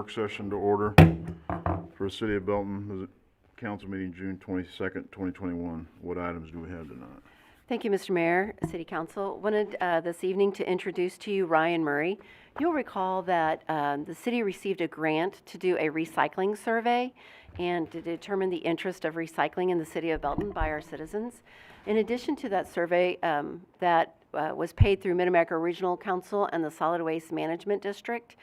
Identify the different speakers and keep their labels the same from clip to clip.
Speaker 1: work session to order for the City of Belton, council meeting June 22nd, 2021. What items do we have tonight?
Speaker 2: Thank you, Mr. Mayor, City Council. Wanted this evening to introduce to you Ryan Murray. You'll recall that the city received a grant to do a recycling survey and to determine the interest of recycling in the City of Belton by our citizens. In addition to that survey that was paid through Mid-America Regional Council and the Solid Waste Management District,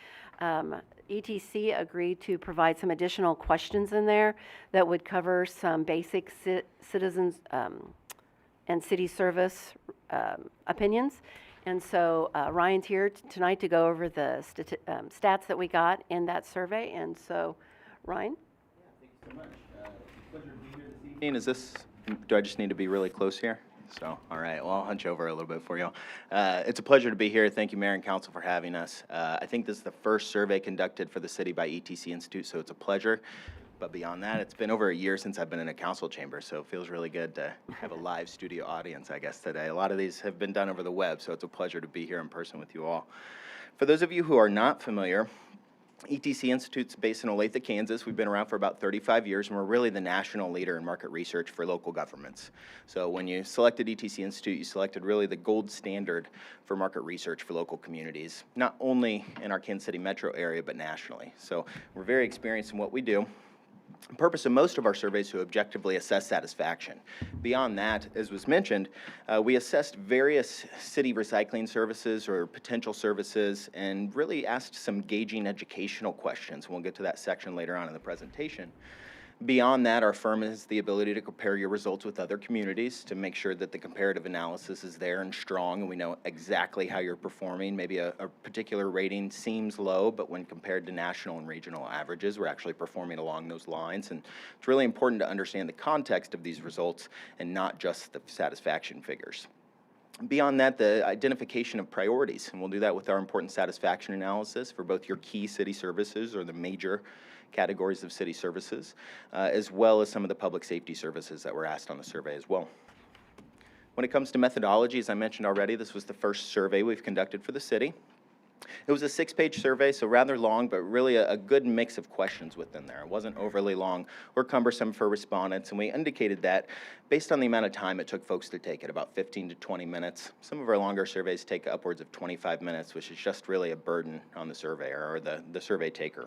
Speaker 2: ETC agreed to provide some additional questions in there that would cover some basic citizens and city service opinions. And so Ryan's here tonight to go over the stats that we got in that survey. And so, Ryan?
Speaker 3: Yeah, thank you so much. It's a pleasure to be here this evening. Do I just need to be really close here? So, all right, well, I'll hunch over a little bit for you. It's a pleasure to be here. Thank you, Mayor and Council, for having us. I think this is the first survey conducted for the city by ETC Institute, so it's a pleasure. But beyond that, it's been over a year since I've been in a council chamber, so it feels really good to have a live studio audience, I guess, today. A lot of these have been done over the web, so it's a pleasure to be here in person with you all. For those of you who are not familiar, ETC Institute's based in Olathe, Kansas. We've been around for about 35 years, and we're really the national leader in market research for local governments. So when you selected ETC Institute, you selected really the gold standard for market research for local communities, not only in our Kansas City metro area, but nationally. So we're very experienced in what we do. The purpose of most of our surveys is to objectively assess satisfaction. Beyond that, as was mentioned, we assessed various city recycling services or potential services and really asked some gauging educational questions. We'll get to that section later on in the presentation. Beyond that, our firm has the ability to compare your results with other communities to make sure that the comparative analysis is there and strong, and we know exactly how you're performing. Maybe a particular rating seems low, but when compared to national and regional averages, we're actually performing along those lines. And it's really important to understand the context of these results and not just the satisfaction figures. Beyond that, the identification of priorities, and we'll do that with our important satisfaction analysis for both your key city services or the major categories of city services, as well as some of the public safety services that were asked on the survey as well. When it comes to methodology, as I mentioned already, this was the first survey we've conducted for the city. It was a 6-page survey, so rather long, but really a good mix of questions within there. It wasn't overly long or cumbersome for respondents, and we indicated that based on the amount of time it took folks to take it, about 15 to 20 minutes. Some of our longer surveys take upwards of 25 minutes, which is just really a burden on the surveyor or the survey taker.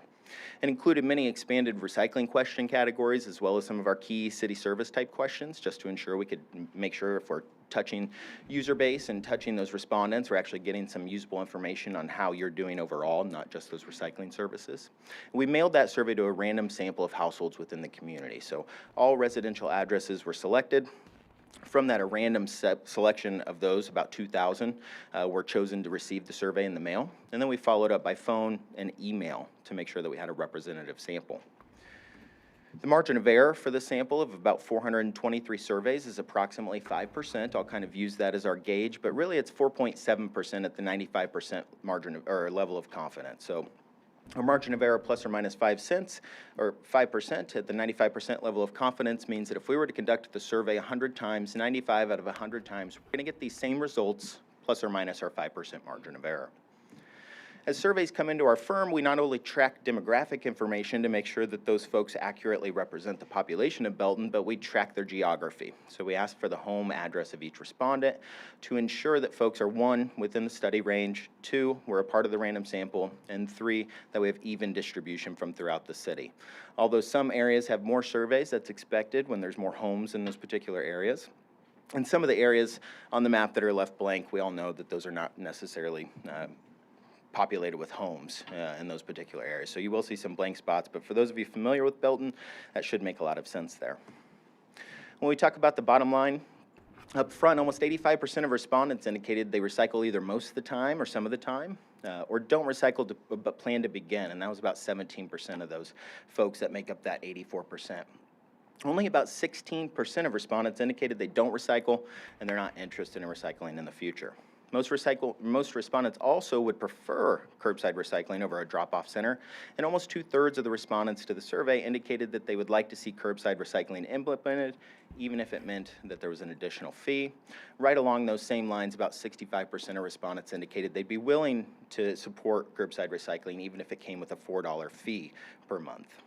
Speaker 3: It included many expanded recycling question categories, as well as some of our key city service type questions, just to ensure we could make sure if we're touching user base and touching those respondents, we're actually getting some usable information on how you're doing overall, not just those recycling services. We mailed that survey to a random sample of households within the community. So all residential addresses were selected. From that, a random selection of those, about 2,000, were chosen to receive the survey in the mail. And then we followed up by phone and email to make sure that we had a representative sample. The margin of error for the sample of about 423 surveys is approximately 5%. I'll kind of use that as our gauge, but really it's 4.7% at the 95% margin or level of confidence. So our margin of error plus or minus 5 cents or 5% at the 95% level of confidence means that if we were to conduct the survey 100 times, 95 out of 100 times, we're going to get these same results plus or minus our 5% margin of error. As surveys come into our firm, we not only track demographic information to make sure that those folks accurately represent the population of Belton, but we track their geography. So we ask for the home address of each respondent to ensure that folks are, 1, within the study range, 2, we're a part of the random sample, and 3, that we have even distribution from throughout the city. Although some areas have more surveys, that's expected when there's more homes in those particular areas. And some of the areas on the map that are left blank, we all know that those are not necessarily populated with homes in those particular areas. So you will see some blank spots, but for those of you familiar with Belton, that should make a lot of sense there. When we talk about the bottom line, up front, almost 85% of respondents indicated they recycle either most of the time or some of the time, or don't recycle but plan to begin, and that was about 17% of those folks that make up that 84%. Only about 16% of respondents indicated they don't recycle and they're not interested in recycling in the future. Most respondents also would prefer curbside recycling over a drop-off center, and almost 2/3 of the respondents to the survey indicated that they would like to see curbside recycling implemented, even if it meant that there was an additional fee. Right along those same lines, about 65% of respondents indicated they'd be willing to support curbside recycling, even if it came with a $4 fee per month.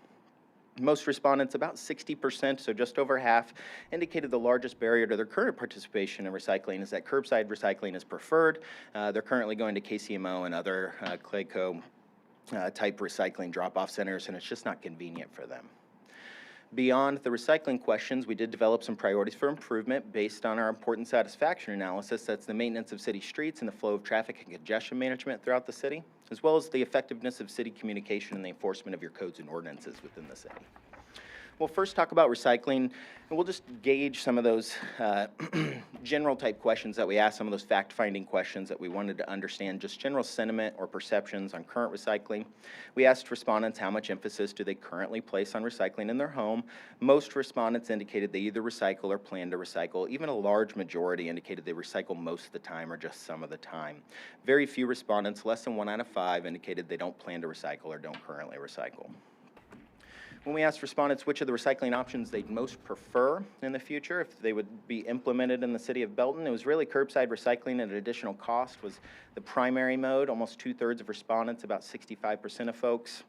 Speaker 3: Most respondents, about 60%, so just over half, indicated the largest barrier to their current participation in recycling is that curbside recycling is preferred. They're currently going to KCMO and other Clayco type recycling drop-off centers, and it's just not convenient for them. Beyond the recycling questions, we did develop some priorities for improvement based on our important satisfaction analysis. That's the maintenance of city streets and the flow of traffic and congestion management throughout the city, as well as the effectiveness of city communication and the enforcement of your codes and ordinances within the city. We'll first talk about recycling, and we'll just gauge some of those general type questions that we asked, some of those fact-finding questions that we wanted to understand, just general sentiment or perceptions on current recycling. We asked respondents how much emphasis do they currently place on recycling in their home. Most respondents indicated they either recycle or plan to recycle. Even a large majority indicated they recycle most of the time or just some of the time. Very few respondents, less than 1 out of 5, indicated they don't plan to recycle or don't currently recycle. When we asked respondents which of the recycling options they'd most prefer in the future, if they would be implemented in the city of Belton, it was really curbside recycling at an additional cost was the primary mode. Almost 2/3 of respondents, about 65% of folks.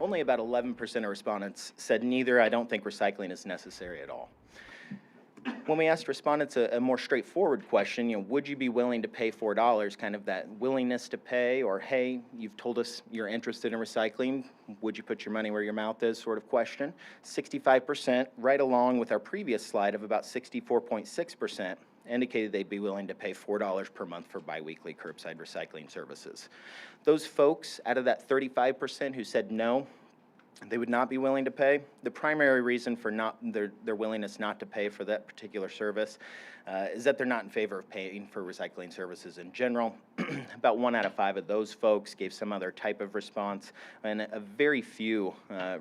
Speaker 3: Only about 11% of respondents said neither. I don't think recycling is necessary at all. When we asked respondents a more straightforward question, would you be willing to pay $4, kind of that willingness to pay, or hey, you've told us you're interested in recycling, would you put your money where your mouth is sort of question. 65%, right along with our previous slide of about 64.6%, indicated they'd be willing to pay $4 per month for biweekly curbside recycling services. Those folks, out of that 35% who said no, they would not be willing to pay. The primary reason for their willingness not to pay for that particular service is that they're not in favor of paying for recycling services in general. About 1 out of 5 of those folks gave some other type of response, and a very few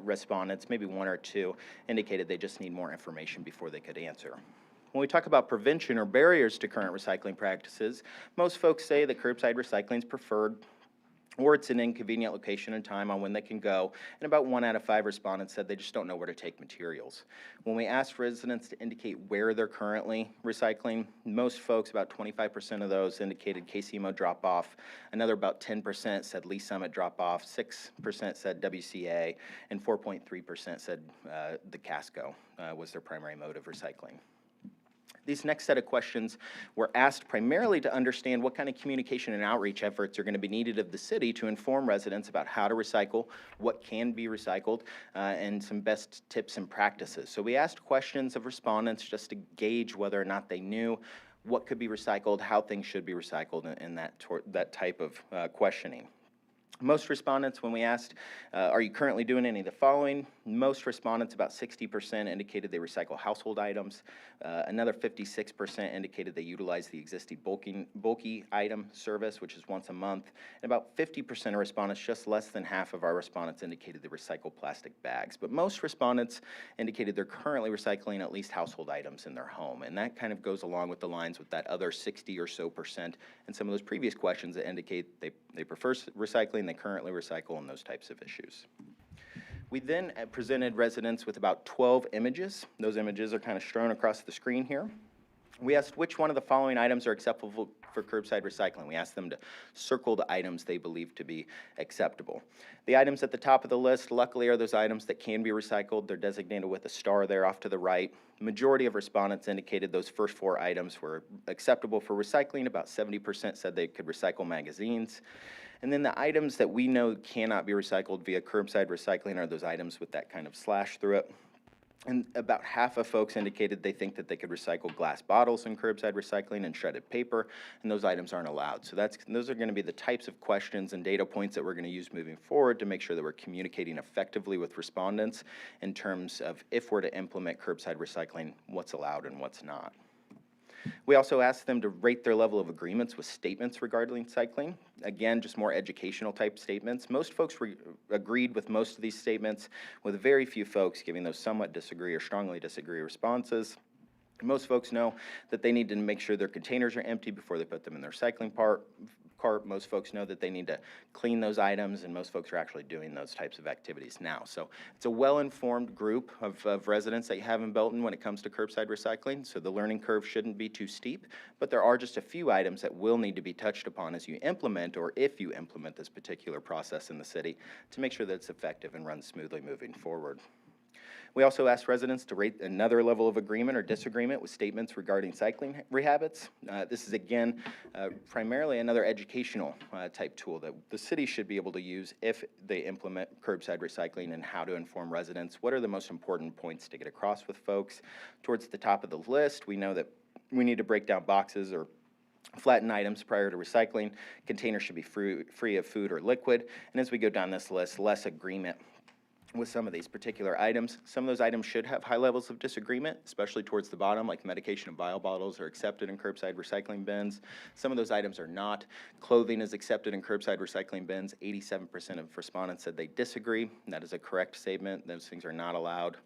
Speaker 3: respondents, maybe 1 or 2, indicated they just need more information before they could answer. When we talk about prevention or barriers to current recycling practices, most folks say that curbside recycling is preferred, or it's an inconvenient location and time on when they can go, and about 1 out of 5 respondents said they just don't know where to take materials. When we asked residents to indicate where they're currently recycling, most folks, about 25% of those, indicated KCMO drop-off. Another about 10% said Lee Summit drop-off, 6% said WCA, and 4.3% said the Casco was their primary mode of recycling. These next set of questions were asked primarily to understand what kind of communication and outreach efforts are going to be needed of the city to inform residents about how to recycle, what can be recycled, and some best tips and practices. So we asked questions of respondents just to gauge whether or not they knew what could be recycled, how things should be recycled, and that type of questioning. Most respondents, when we asked, are you currently doing any of the following? Most respondents, about 60%, indicated they recycle household items. Another 56% indicated they utilize the existing bulky item service, which is once a month. And about 50% of respondents, just less than half of our respondents, indicated they recycle plastic bags. But most respondents indicated they're currently recycling at least household items in their home. And that kind of goes along with the lines with that other 60 or so percent and some of those previous questions that indicate they prefer recycling, they currently recycle, and those types of issues. We then presented residents with about 12 images. Those images are kind of strewn across the screen here. We asked which one of the following items are acceptable for curbside recycling. We asked them to circle the items they believe to be acceptable. The items at the top of the list, luckily, are those items that can be recycled. They're designated with a star there off to the right. The majority of respondents indicated those first 4 items were acceptable for recycling. About 70% said they could recycle magazines. And then the items that we know cannot be recycled via curbside recycling are those items with that kind of slash through it. And about half of folks indicated they think that they could recycle glass bottles in curbside recycling and shredded paper, and those items aren't allowed. So those are going to be the types of questions and data points that we're going to use moving forward to make sure that we're communicating effectively with respondents in terms of if we're to implement curbside recycling, what's allowed and what's not. We also asked them to rate their level of agreements with statements regarding recycling. Again, just more educational type statements. Most folks agreed with most of these statements, with very few folks giving those somewhat disagree or strongly disagree responses. Most folks know that they need to make sure their containers are empty before they put them in their recycling cart. Most folks know that they need to clean those items, and most folks are actually doing those types of activities now. So it's a well-informed group of residents that you have in Belton when it comes to curbside recycling, so the learning curve shouldn't be too steep, but there are just a few items that will need to be touched upon as you implement, or if you implement this particular process in the city, to make sure that it's effective and runs smoothly moving forward. We also asked residents to rate another level of agreement or disagreement with statements regarding cycling rehabits. This is, again, primarily another educational type tool that the city should be able to use if they implement curbside recycling, and how to inform residents what are the most important points to get across with folks. Towards the top of the list, we know that we need to break down boxes or flatten items prior to recycling. Containers should be free of food or liquid. And as we go down this list, less agreement with some of these particular items. Some of those items should have high levels of disagreement, especially towards the bottom, like medication and vial bottles are accepted in curbside recycling bins. Some of those items are not. Clothing is accepted in curbside recycling bins. 87% of respondents said they disagree. That is a correct statement. Those things are not allowed.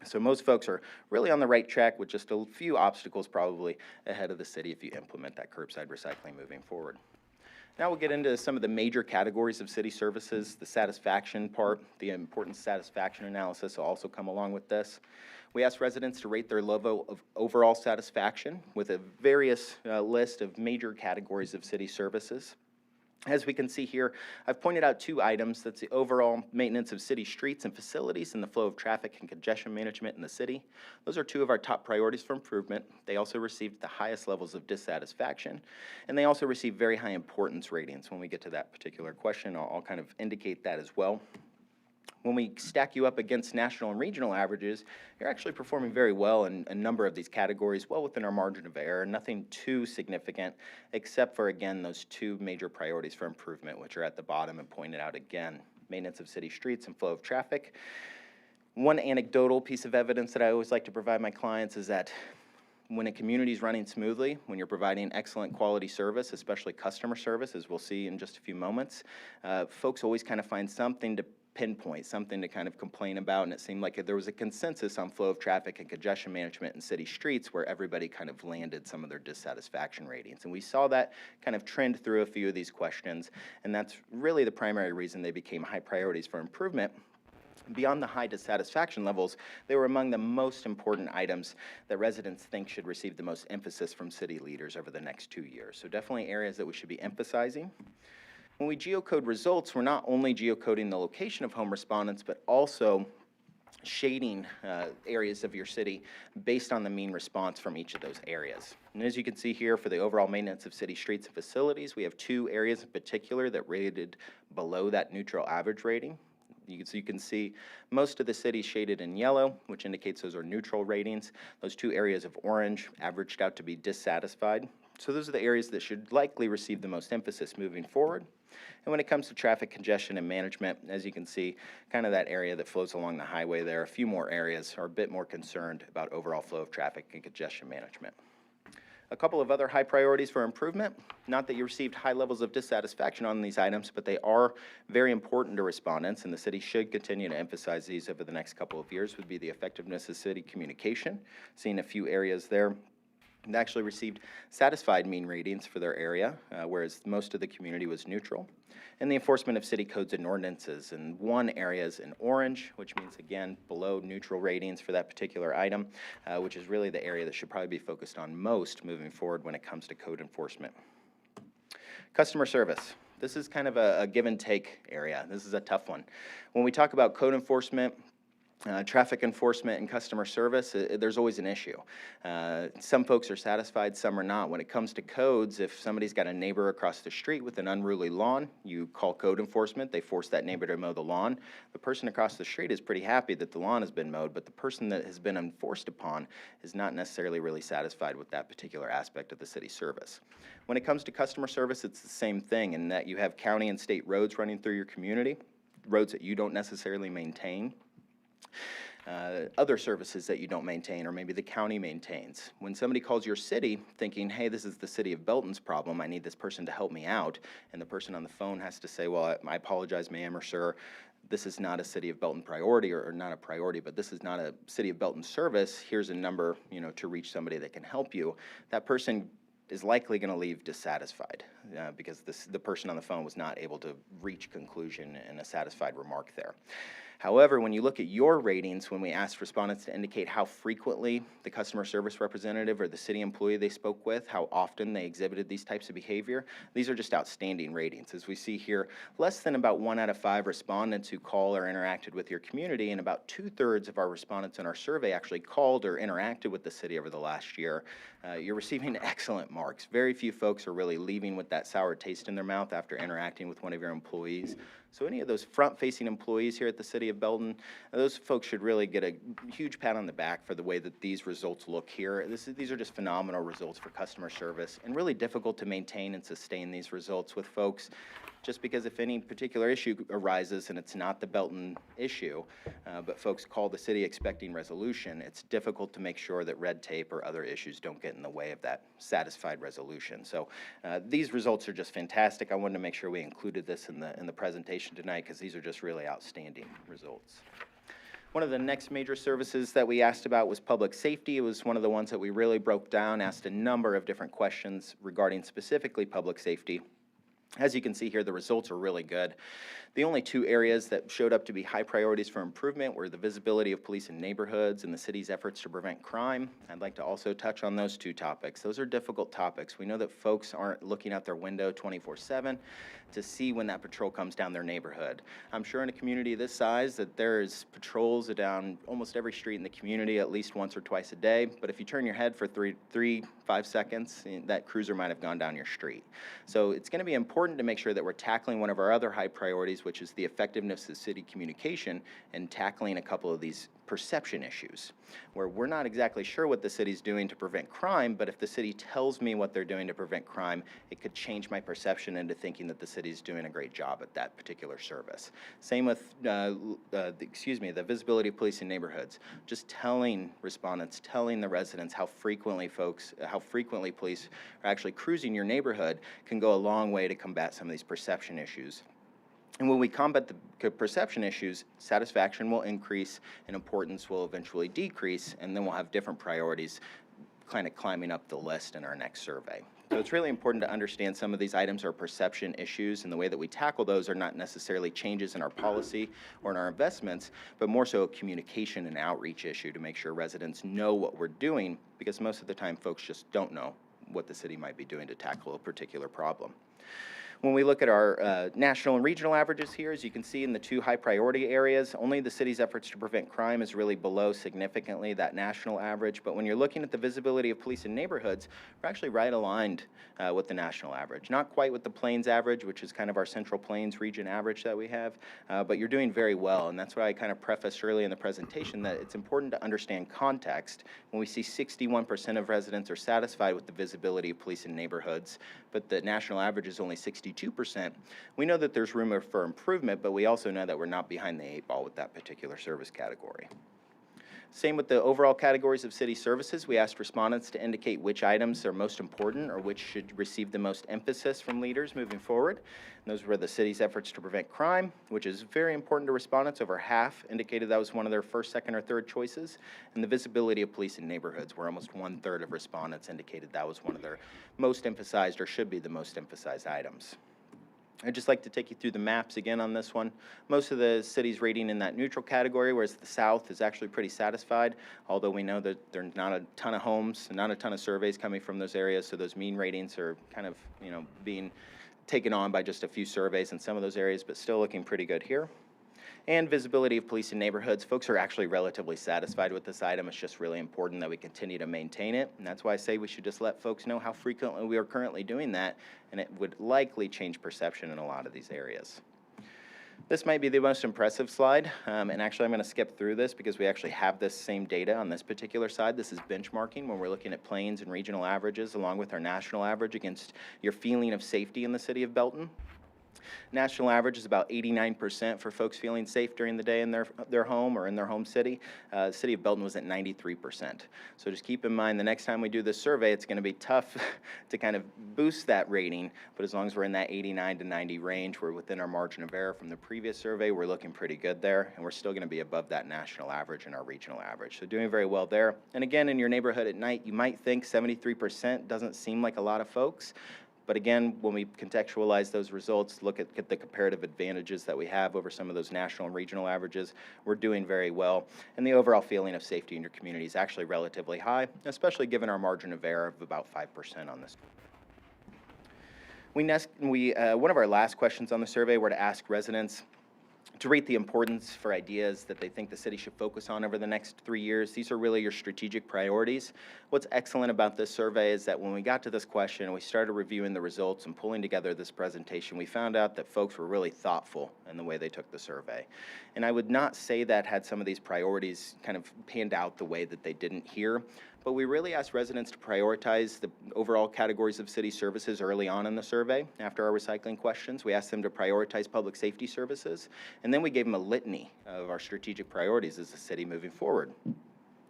Speaker 3: So most folks are really on the right track, with just a few obstacles probably ahead of the city if you implement that curbside recycling moving forward. Now we'll get into some of the major categories of city services. The satisfaction part, the important satisfaction analysis will also come along with this. We asked residents to rate their level of overall satisfaction with a various list of major categories of city services. As we can see here, I've pointed out two items. That's the overall maintenance of city streets and facilities, and the flow of traffic and congestion management in the city. Those are two of our top priorities for improvement. They also received the highest levels of dissatisfaction, and they also received very high importance ratings. When we get to that particular question, I'll kind of indicate that as well. When we stack you up against national and regional averages, you're actually performing very well in a number of these categories, well within our margin of error. Nothing too significant, except for, again, those two major priorities for improvement, which are at the bottom and pointed out again: maintenance of city streets and flow of traffic. One anecdotal piece of evidence that I always like to provide my clients is that when a community is running smoothly, when you're providing excellent quality service, especially customer service, as we'll see in just a few moments, folks always kind of find something to pinpoint, something to kind of complain about, and it seemed like there was a consensus on flow of traffic and congestion management in city streets, where everybody kind of landed some of their dissatisfaction ratings. And we saw that kind of trend through a few of these questions, and that's really the primary reason they became high priorities for improvement. Beyond the high dissatisfaction levels, they were among the most important items that residents think should receive the most emphasis from city leaders over the next 2 years. So definitely areas that we should be emphasizing. When we geocode results, we're not only geocoding the location of home respondents, but also shading areas of your city based on the mean response from each of those areas. And as you can see here, for the overall maintenance of city streets and facilities, we have two areas in particular that rated below that neutral average rating. You can see most of the city shaded in yellow, which indicates those are neutral ratings. Those two areas of orange averaged out to be dissatisfied. So those are the areas that should likely receive the most emphasis moving forward. And when it comes to traffic congestion and management, as you can see, kind of that area that flows along the highway there, a few more areas are a bit more concerned about overall flow of traffic and congestion management. A couple of other high priorities for improvement, not that you received high levels of dissatisfaction on these items, but they are very important to respondents, and the city should continue to emphasize these over the next couple of years, would be the effectiveness of city communication. Seeing a few areas there that actually received satisfied mean ratings for their area, whereas most of the community was neutral. And the enforcement of city codes and ordinances. And one area is in orange, which means, again, below neutral ratings for that particular item, which is really the area that should probably be focused on most moving forward when it comes to code enforcement. Customer service. This is kind of a give and take area. This is a tough one. When we talk about code enforcement, traffic enforcement, and customer service, there's always an issue. Some folks are satisfied, some are not. When it comes to codes, if somebody's got a neighbor across the street with an unruly lawn, you call code enforcement, they force that neighbor to mow the lawn. The person across the street is pretty happy that the lawn has been mowed, but the person that has been enforced upon is not necessarily really satisfied with that particular aspect of the city service. When it comes to customer service, it's the same thing, in that you have county and state roads running through your community, roads that you don't necessarily maintain. Other services that you don't maintain, or maybe the county maintains. When somebody calls your city thinking, hey, this is the city of Belton's problem, I need this person to help me out, and the person on the phone has to say, well, I apologize, ma'am or sir, this is not a City of Belton priority, or not a priority, but this is not a City of Belton service, here's a number, to reach somebody that can help you, that person is likely going to leave dissatisfied because the person on the phone was not able to reach conclusion and a satisfied remark there. However, when you look at your ratings, when we asked respondents to indicate how frequently the customer service representative or the city employee they spoke with, how often they exhibited these types of behavior, these are just outstanding ratings. As we see here, less than about 1 out of 5 respondents who call or interacted with your community, and about 2/3 of our respondents in our survey actually called or interacted with the city over the last year. You're receiving excellent marks. Very few folks are really leaving with that sour taste in their mouth after interacting with one of your employees. So any of those front-facing employees here at the City of Belton, those folks should really get a huge pat on the back for the way that these results look here. These are just phenomenal results for customer service, and really difficult to maintain and sustain these results with folks, just because if any particular issue arises and it's not the Belton issue, but folks call the city expecting resolution, it's difficult to make sure that red tape or other issues don't get in the way of that satisfied resolution. So these results are just fantastic. I wanted to make sure we included this in the presentation tonight, because these are just really outstanding results. One of the next major services that we asked about was public safety. It was one of the ones that we really broke down, asked a number of different questions regarding specifically public safety. As you can see here, the results are really good. The only 2 areas that showed up to be high priorities for improvement were the visibility of police in neighborhoods and the city's efforts to prevent crime. I'd like to also touch on those 2 topics. Those are difficult topics. We know that folks aren't looking out their window 24/7 to see when that patrol comes down their neighborhood. I'm sure in a community this size that there's patrols down almost every street in the community at least once or twice a day, but if you turn your head for 5 seconds, that cruiser might have gone down your street. So it's going to be important to make sure that we're tackling one of our other high priorities, which is the effectiveness of city communication, and tackling a couple of these perception issues, where we're not exactly sure what the city's doing to prevent crime, but if the city tells me what they're doing to prevent crime, it could change my perception into thinking that the city's doing a great job at that particular service. Same with, the visibility of police in neighborhoods. Just telling respondents, telling the residents how frequently police are actually cruising your neighborhood can go a long way to combat some of these perception issues. And when we combat the perception issues, satisfaction will increase and importance will eventually decrease, and then we'll have different priorities kind of climbing up the list in our next survey. So it's really important to understand some of these items are perception issues, and the way that we tackle those are not necessarily changes in our policy or in our investments, but more so a communication and outreach issue to make sure residents know what we're doing, because most of the time folks just don't know what the city might be doing to tackle a particular problem. When we look at our national and regional averages here, as you can see in the 2 high priority areas, only the city's efforts to prevent crime is really below significantly that national average. But when you're looking at the visibility of police in neighborhoods, we're actually right aligned with the national average. Not quite with the Plains average, which is kind of our Central Plains region average that we have, but you're doing very well. And that's why I kind of prefaced early in the presentation that it's important to understand context. When we see 61% of residents are satisfied with the visibility of police in neighborhoods, but the national average is only 62%, we know that there's room for improvement, but we also know that we're not behind the 8 ball with that particular service category. Same with the overall categories of city services. We asked respondents to indicate which items are most important or which should receive the most emphasis from leaders moving forward. And those were the city's efforts to prevent crime, which is very important to respondents. Over half indicated that was one of their first, second, or third choices. And the visibility of police in neighborhoods, where almost 1/3 of respondents indicated that was one of their most emphasized or should be the most emphasized items. I'd just like to take you through the maps again on this one. Most of the cities rating in that neutral category, whereas the South is actually pretty satisfied, although we know that there's not a ton of homes, not a ton of surveys coming from those areas, so those mean ratings are kind of, being taken on by just a few surveys in some of those areas, but still looking pretty good here. And visibility of police in neighborhoods. Folks are actually relatively satisfied with this item. It's just really important that we continue to maintain it. And that's why I say we should just let folks know how frequently we are currently doing that, and it would likely change perception in a lot of these areas. This might be the most impressive slide, and actually I'm going to skip through this because we actually have this same data on this particular side. This is benchmarking when we're looking at Plains and regional averages along with our national average against your feeling of safety in the city of Belton. National average is about 89% for folks feeling safe during the day in their home or in their home city. The city of Belton was at 93%. So just keep in mind the next time we do this survey, it's going to be tough to kind of boost that rating, but as long as we're in that 89 to 90 range, we're within our margin of error from the previous survey. We're looking pretty good there, and we're still going to be above that national average and our regional average. So doing very well there. And again, in your neighborhood at night, you might think 73% doesn't seem like a lot of folks. But again, when we contextualize those results, look at the comparative advantages that we have over some of those national and regional averages, we're doing very well. And the overall feeling of safety in your community is actually relatively high, especially given our margin of error of about 5% on this. One of our last questions on the survey were to ask residents to rate the importance for ideas that they think the city should focus on over the next 3 years. These are really your strategic priorities. What's excellent about this survey is that when we got to this question and we started reviewing the results and pulling together this presentation, we found out that folks were really thoughtful in the way they took the survey. And I would not say that had some of these priorities kind of panned out the way that they didn't here, but we really asked residents to prioritize the overall categories of city services early on in the survey. After our recycling questions, we asked them to prioritize public safety services, and then we gave them a litany of our strategic priorities as a city moving forward.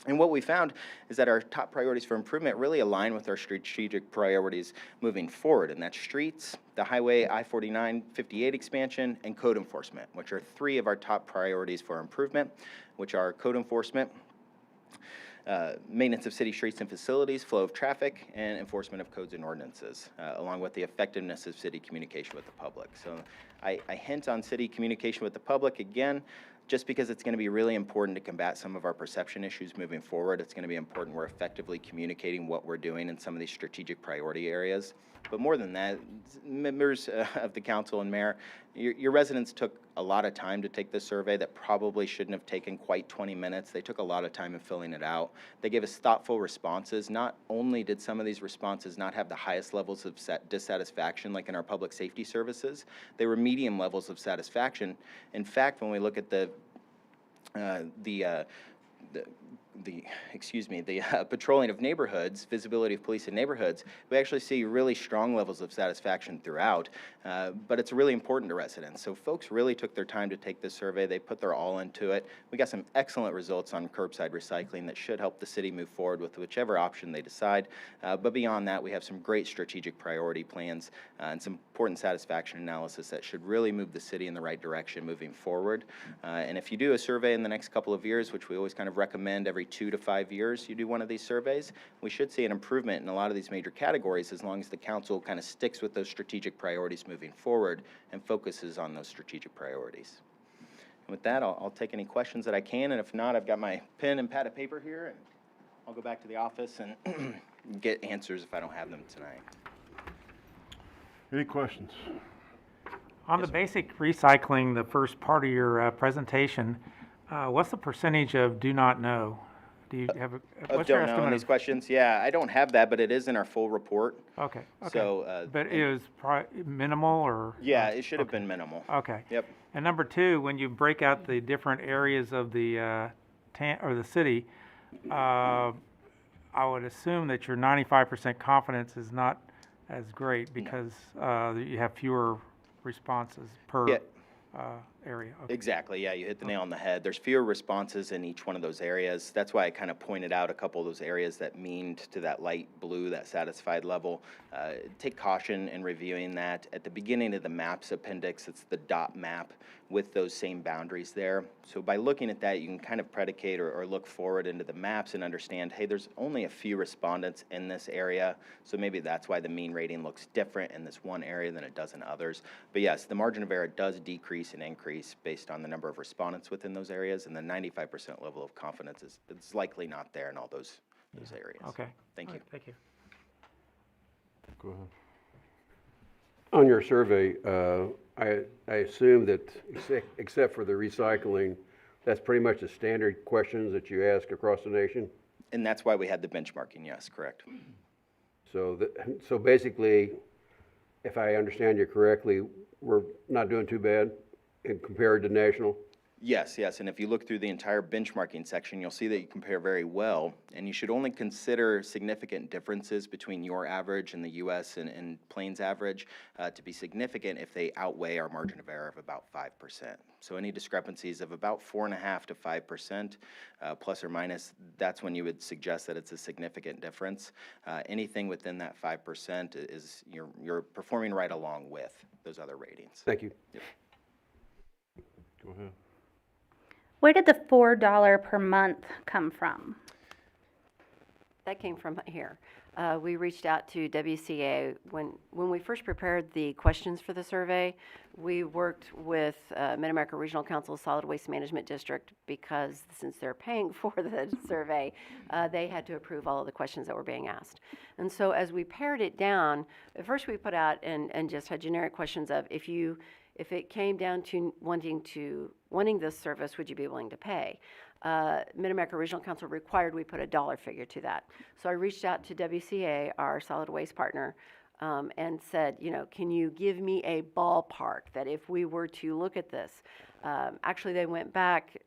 Speaker 3: And what we found is that our top priorities for improvement really align with our strategic priorities moving forward, and that's streets, the highway I-49, 58 expansion, and code enforcement, which are 3 of our top priorities for improvement, which are code enforcement, maintenance of city streets and facilities, flow of traffic, and enforcement of codes and ordinances, along with the effectiveness of city communication with the public. So I hint on city communication with the public again, just because it's going to be really important to combat some of our perception issues moving forward. It's going to be important we're effectively communicating what we're doing in some of these strategic priority areas. But more than that, members of the council and mayor, your residents took a lot of time to take this survey that probably shouldn't have taken quite 20 minutes. They took a lot of time in filling it out. They gave us thoughtful responses. Not only did some of these responses not have the highest levels of dissatisfaction like in our public safety services, they were medium levels of satisfaction. In fact, when we look at the patrolling of neighborhoods, visibility of police in neighborhoods, we actually see really strong levels of satisfaction throughout, but it's really important to residents. So folks really took their time to take this survey. They put their all into it. We got some excellent results on curbside recycling that should help the city move forward with whichever option they decide. But beyond that, we have some great strategic priority plans and some important satisfaction analysis that should really move the city in the right direction moving forward. And if you do a survey in the next couple of years, which we always kind of recommend every 2 to 5 years you do one of these surveys, we should see an improvement in a lot of these major categories as long as the council kind of sticks with those strategic priorities moving forward and focuses on those strategic priorities. And with that, I'll take any questions that I can, and if not, I've got my pen and pad of paper here, and I'll go back to the office and get answers if I don't have them tonight.
Speaker 1: Any questions?
Speaker 4: On the basic recycling, the first part of your presentation, what's the percentage of do not know? Do you have what's your
Speaker 3: Don't know on
Speaker 4: estimate
Speaker 3: these questions? Yeah, I don't have that, but it is in our full report.
Speaker 4: Okay.
Speaker 3: So,
Speaker 4: but it was minimal or?
Speaker 3: Yeah, it should have been minimal.
Speaker 4: Okay.
Speaker 3: Yep.
Speaker 4: And number 2, when you break out the different areas of the the city, I would assume that your 95% confidence is not as great because you have fewer responses per area. Okay.
Speaker 3: Exactly, yeah, you hit the nail on the head. There's fewer responses in each one of those areas. That's why I kind of pointed out a couple of those areas that meaned to that light blue, that satisfied level. Take caution in reviewing that. At the beginning of the maps appendix, it's the dot map with those same boundaries there. So by looking at that, you can kind of predicate or look forward into the maps and understand, hey, there's only a few respondents in this area, so maybe that's why the mean rating looks different in this one area than it does in others. But yes, the margin of error does decrease and increase based on the number of respondents within those areas, and the 95% level of confidence is likely not there in all those areas.
Speaker 4: Okay.
Speaker 3: Thank you.
Speaker 4: Right, thank you.
Speaker 1: Go ahead.
Speaker 5: On your survey, I assume that except for the recycling, that's pretty much the standard questions that you ask across the nation?
Speaker 3: And that's why we had the benchmarking, yes, correct.
Speaker 5: So basically, if I understand you correctly, we're not doing too bad compared to national?
Speaker 3: Yes, yes, and if you look through the entire benchmarking section, you'll see that you compare very well, and you should only consider significant differences between your average and the US and Plains average to be significant if they outweigh our margin of error of about 5%. So any discrepancies of about 4.5 to 5%, plus or minus, that's when you would suggest that it's a significant difference. Anything within that 5% is you're performing right along with those other ratings.
Speaker 5: Thank you.
Speaker 1: Go ahead.
Speaker 6: Where did the $4 per month come from?
Speaker 2: That came from here. We reached out to WCA. When we first prepared the questions for the survey, we worked with Mid-America Regional Council Solid Waste Management District because since they're paying for the survey, they had to approve all of the questions that were being asked. And so as we pared it down, at first we put out and just had generic questions of if it came down to wanting this service, would you be willing to pay? Mid-America Regional Council required we put a dollar figure to that. So I reached out to WCA, our solid waste partner, and said, can you give me a ballpark that if we were to look at this, actually they went back,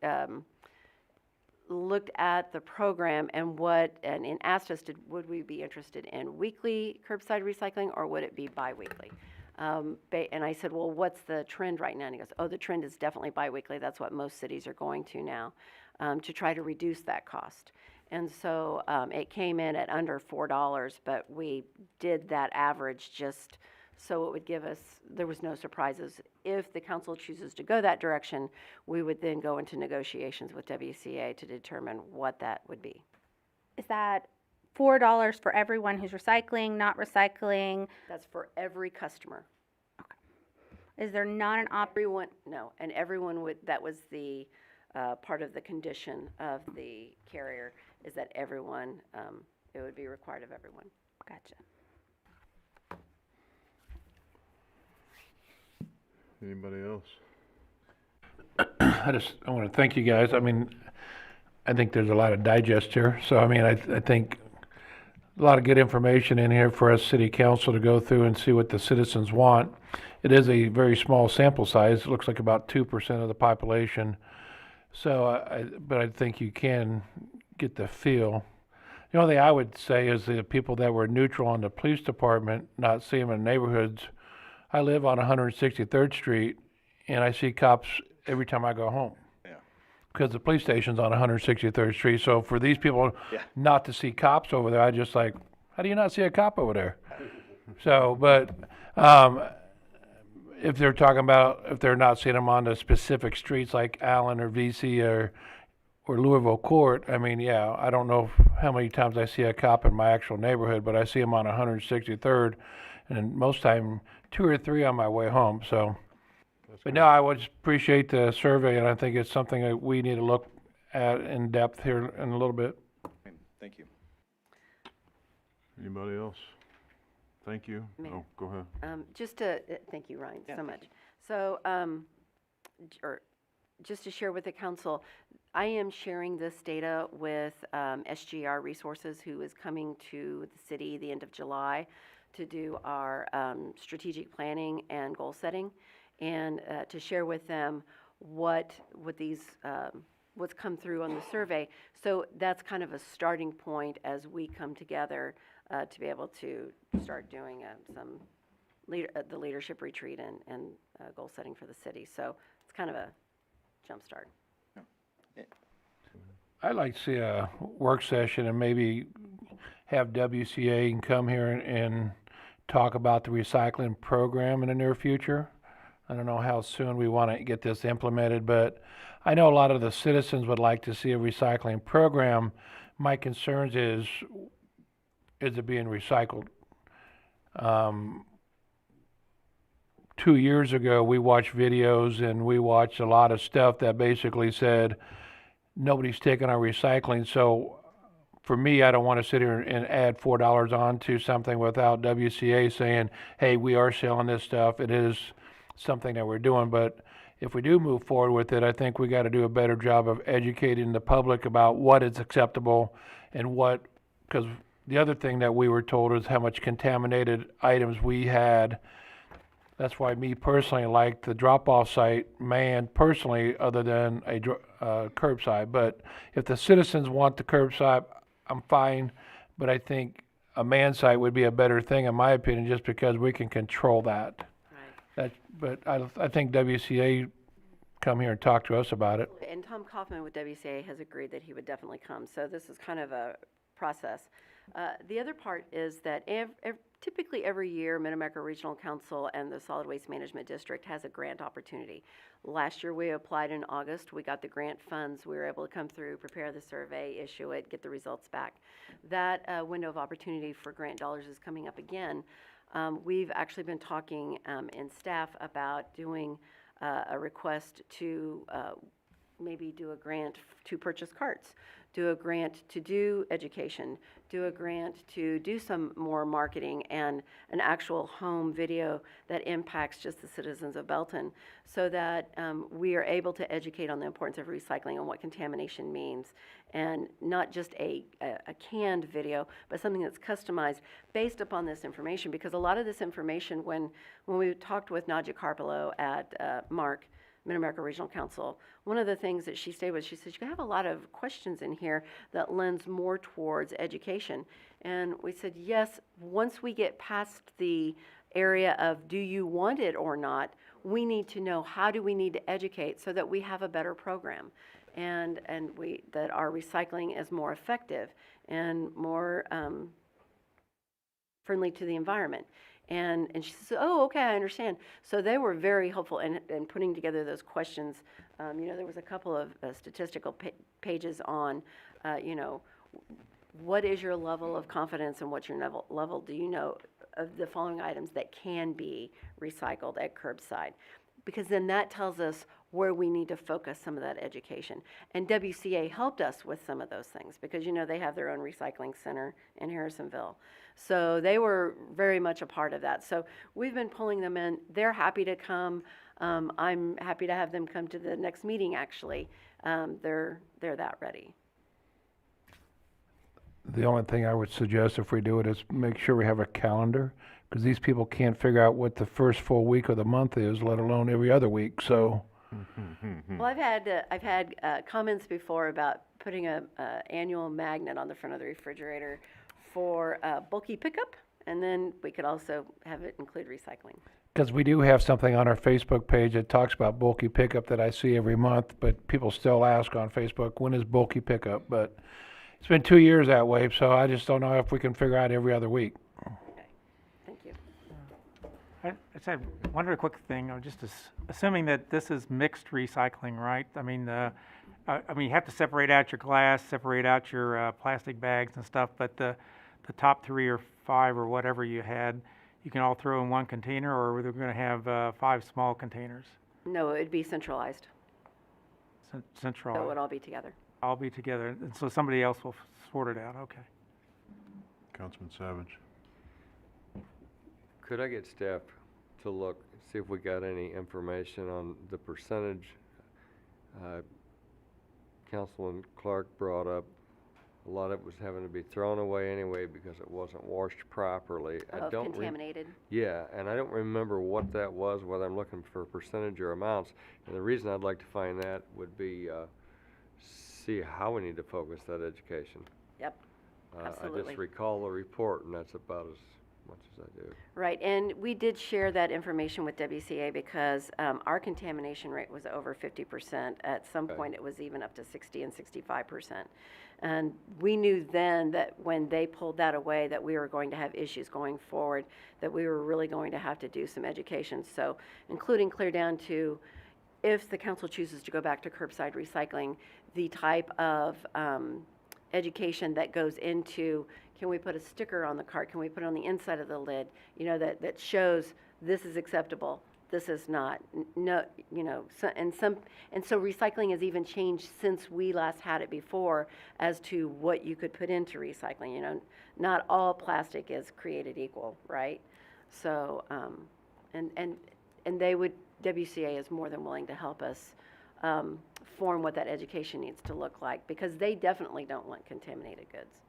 Speaker 2: looked at the program and asked us, would we be interested in weekly curbside recycling or would it be biweekly? And I said, well, what's the trend right now? And he goes, oh, the trend is definitely biweekly. That's what most cities are going to now, to try to reduce that cost. And so it came in at under $4, but we did that average just so it would give us, there was no surprises. If the council chooses to go that direction, we would then go into negotiations with WCA to determine what that would be.
Speaker 6: Is that $4 for everyone who's recycling, not recycling?
Speaker 2: That's for every customer.
Speaker 6: Is there not an
Speaker 2: Everyone, no, and everyone would, that was the part of the condition of the carrier, is that everyone, it would be required of everyone.
Speaker 6: Gotcha.
Speaker 1: Anybody else?
Speaker 7: I want to thank you guys. I mean, I think there's a lot of digest here. So, I mean, I think a lot of good information in here for us city council to go through and see what the citizens want. It is a very small sample size. It looks like about 2% of the population. So, but I think you can get the feel. The only thing I would say is the people that were neutral on the police department, not seeing them in neighborhoods. I live on 163rd Street, and I see cops every time I go home.
Speaker 3: Yeah.
Speaker 7: Because the police station's on 163rd Street. So for these people
Speaker 3: Yeah.
Speaker 7: not to see cops over there, I just like, how do you not see a cop over there? So, but if they're talking about, if they're not seeing them on the specific streets like Allen or VC or Louisville Court, I mean, yeah, I don't know how many times I see a cop in my actual neighborhood, but I see them on 163rd, and most time 2 or 3 on my way home. So, but no, I would appreciate the survey, and I think it's something that we need to look at in depth here in a little bit.
Speaker 3: Thank you.
Speaker 1: Anybody else? Thank you.
Speaker 2: Mayor.
Speaker 1: Oh, go ahead.
Speaker 2: Just to, thank you, Ryan, so much. So, just to share with the council, I am sharing this data with SGR Resources, who is coming to the city the end of July to do our strategic planning and goal setting, and to share with them what's come through on the survey. So that's kind of a starting point as we come together to be able to start doing the leadership retreat and goal setting for the city. So it's kind of a jump start.
Speaker 7: I'd like to see a work session and maybe have WCA and come here and talk about the recycling program in the near future. I don't know how soon we want to get this implemented, but I know a lot of the citizens would like to see a recycling program. My concerns is it being recycled? 2 years ago, we watched videos and we watched a lot of stuff that basically said nobody's taking our recycling. So for me, I don't want to sit here and add $4 on to something without WCA saying, hey, we are selling this stuff. It is something that we're doing. But if we do move forward with it, I think we got to do a better job of educating the public about what is acceptable and what, because the other thing that we were told is how much contaminated items we had That's why me personally like the drop-off site manned personally, other than a curbside. But if the citizens want the curbside, I'm fine. But I think a manned site would be a better thing, in my opinion, just because we can control that. But I think WCA come here and talk to us about it.
Speaker 2: And Tom Kaufman with WCA has agreed that he would definitely come, so this is kind of a process. The other part is that typically every year, Mid-America Regional Council and the Solid Waste Management District has a grant opportunity. Last year, we applied in August. We got the grant funds. We were able to come through, prepare the survey, issue it, get the results back. That window of opportunity for grant dollars is coming up again. We've actually been talking in staff about doing a request to maybe do a grant to purchase carts, do a grant to do education, do a grant to do some more marketing and an actual home video that impacts just the citizens of Belton, so that we are able to educate on the importance of recycling and what contamination means, and not just a canned video, but something that's customized based upon this information. Because a lot of this information, when we talked with Nadja Carpolo at Mark, Mid-America Regional Council, one of the things that she stated was, she said, you have a lot of questions in here that lends more towards education. And we said, yes, once we get past the area of do you want it or not, we need to know how do we need to educate so that we have a better program, and that our recycling is more effective and more friendly to the environment. And she says, oh, okay, I understand. So they were very helpful in putting together those questions. There was a couple of statistical pages on, what is your level of confidence and what's your level, do you know, of the following items that can be recycled at curbside? Because then that tells us where we need to focus some of that education. And WCA helped us with some of those things because, they have their own recycling center in Harrisonville. So they were very much a part of that. So we've been pulling them in. They're happy to come. I'm happy to have them come to the next meeting, actually. They're that ready.
Speaker 7: The only thing I would suggest if we do it is make sure we have a calendar, because these people can't figure out what the first full week of the month is, let alone every other week, so.
Speaker 2: Well, I've had comments before about putting a annual magnet on the front of the refrigerator for bulky pickup, and then we could also have it include recycling.
Speaker 7: Because we do have something on our Facebook page that talks about bulky pickup that I see every month, but people still ask on Facebook, when is bulky pickup? But it's been 2 years that way, so I just don't know if we can figure out every other week.
Speaker 2: Okay, thank you.
Speaker 4: I just had one other quick thing, just assuming that this is mixed recycling, right? I mean, you have to separate out your glass, separate out your plastic bags and stuff, but the top 3 or 5 or whatever you had, you can all throw in one container, or are we going to have 5 small containers?
Speaker 2: No, it'd be centralized.
Speaker 4: Central.
Speaker 2: So it would all be together.
Speaker 4: All be together, and so somebody else will sort it out, okay.
Speaker 1: Councilman Savage.
Speaker 8: Could I get staff to look, see if we got any information on the percentage? Councilman Clark brought up a lot of it was having to be thrown away anyway because it wasn't washed properly.
Speaker 2: Contaminated.
Speaker 8: Yeah, and I don't remember what that was, whether I'm looking for percentage or amounts. And the reason I'd like to find that would be see how we need to focus that education.
Speaker 2: Yep,
Speaker 8: I
Speaker 2: absolutely.
Speaker 8: just recall the report, and that's about as much as I do.
Speaker 2: Right, and we did share that information with WCA because our contamination rate was over 50%. At some point, it was even up to 60 and 65%. And we knew then that when they pulled that away, that we were going to have issues going forward, that we were really going to have to do some education. So, including clear down to, if the council chooses to go back to curbside recycling, the type of education that goes into, can we put a sticker on the cart? Can we put it on the inside of the lid? That shows this is acceptable, this is not. No, and so recycling has even changed since we last had it before as to what you could put into recycling. Not all plastic is created equal, right? So, and they would, WCA is more than willing to help us form what that education needs to look like, because they definitely don't want contaminated goods.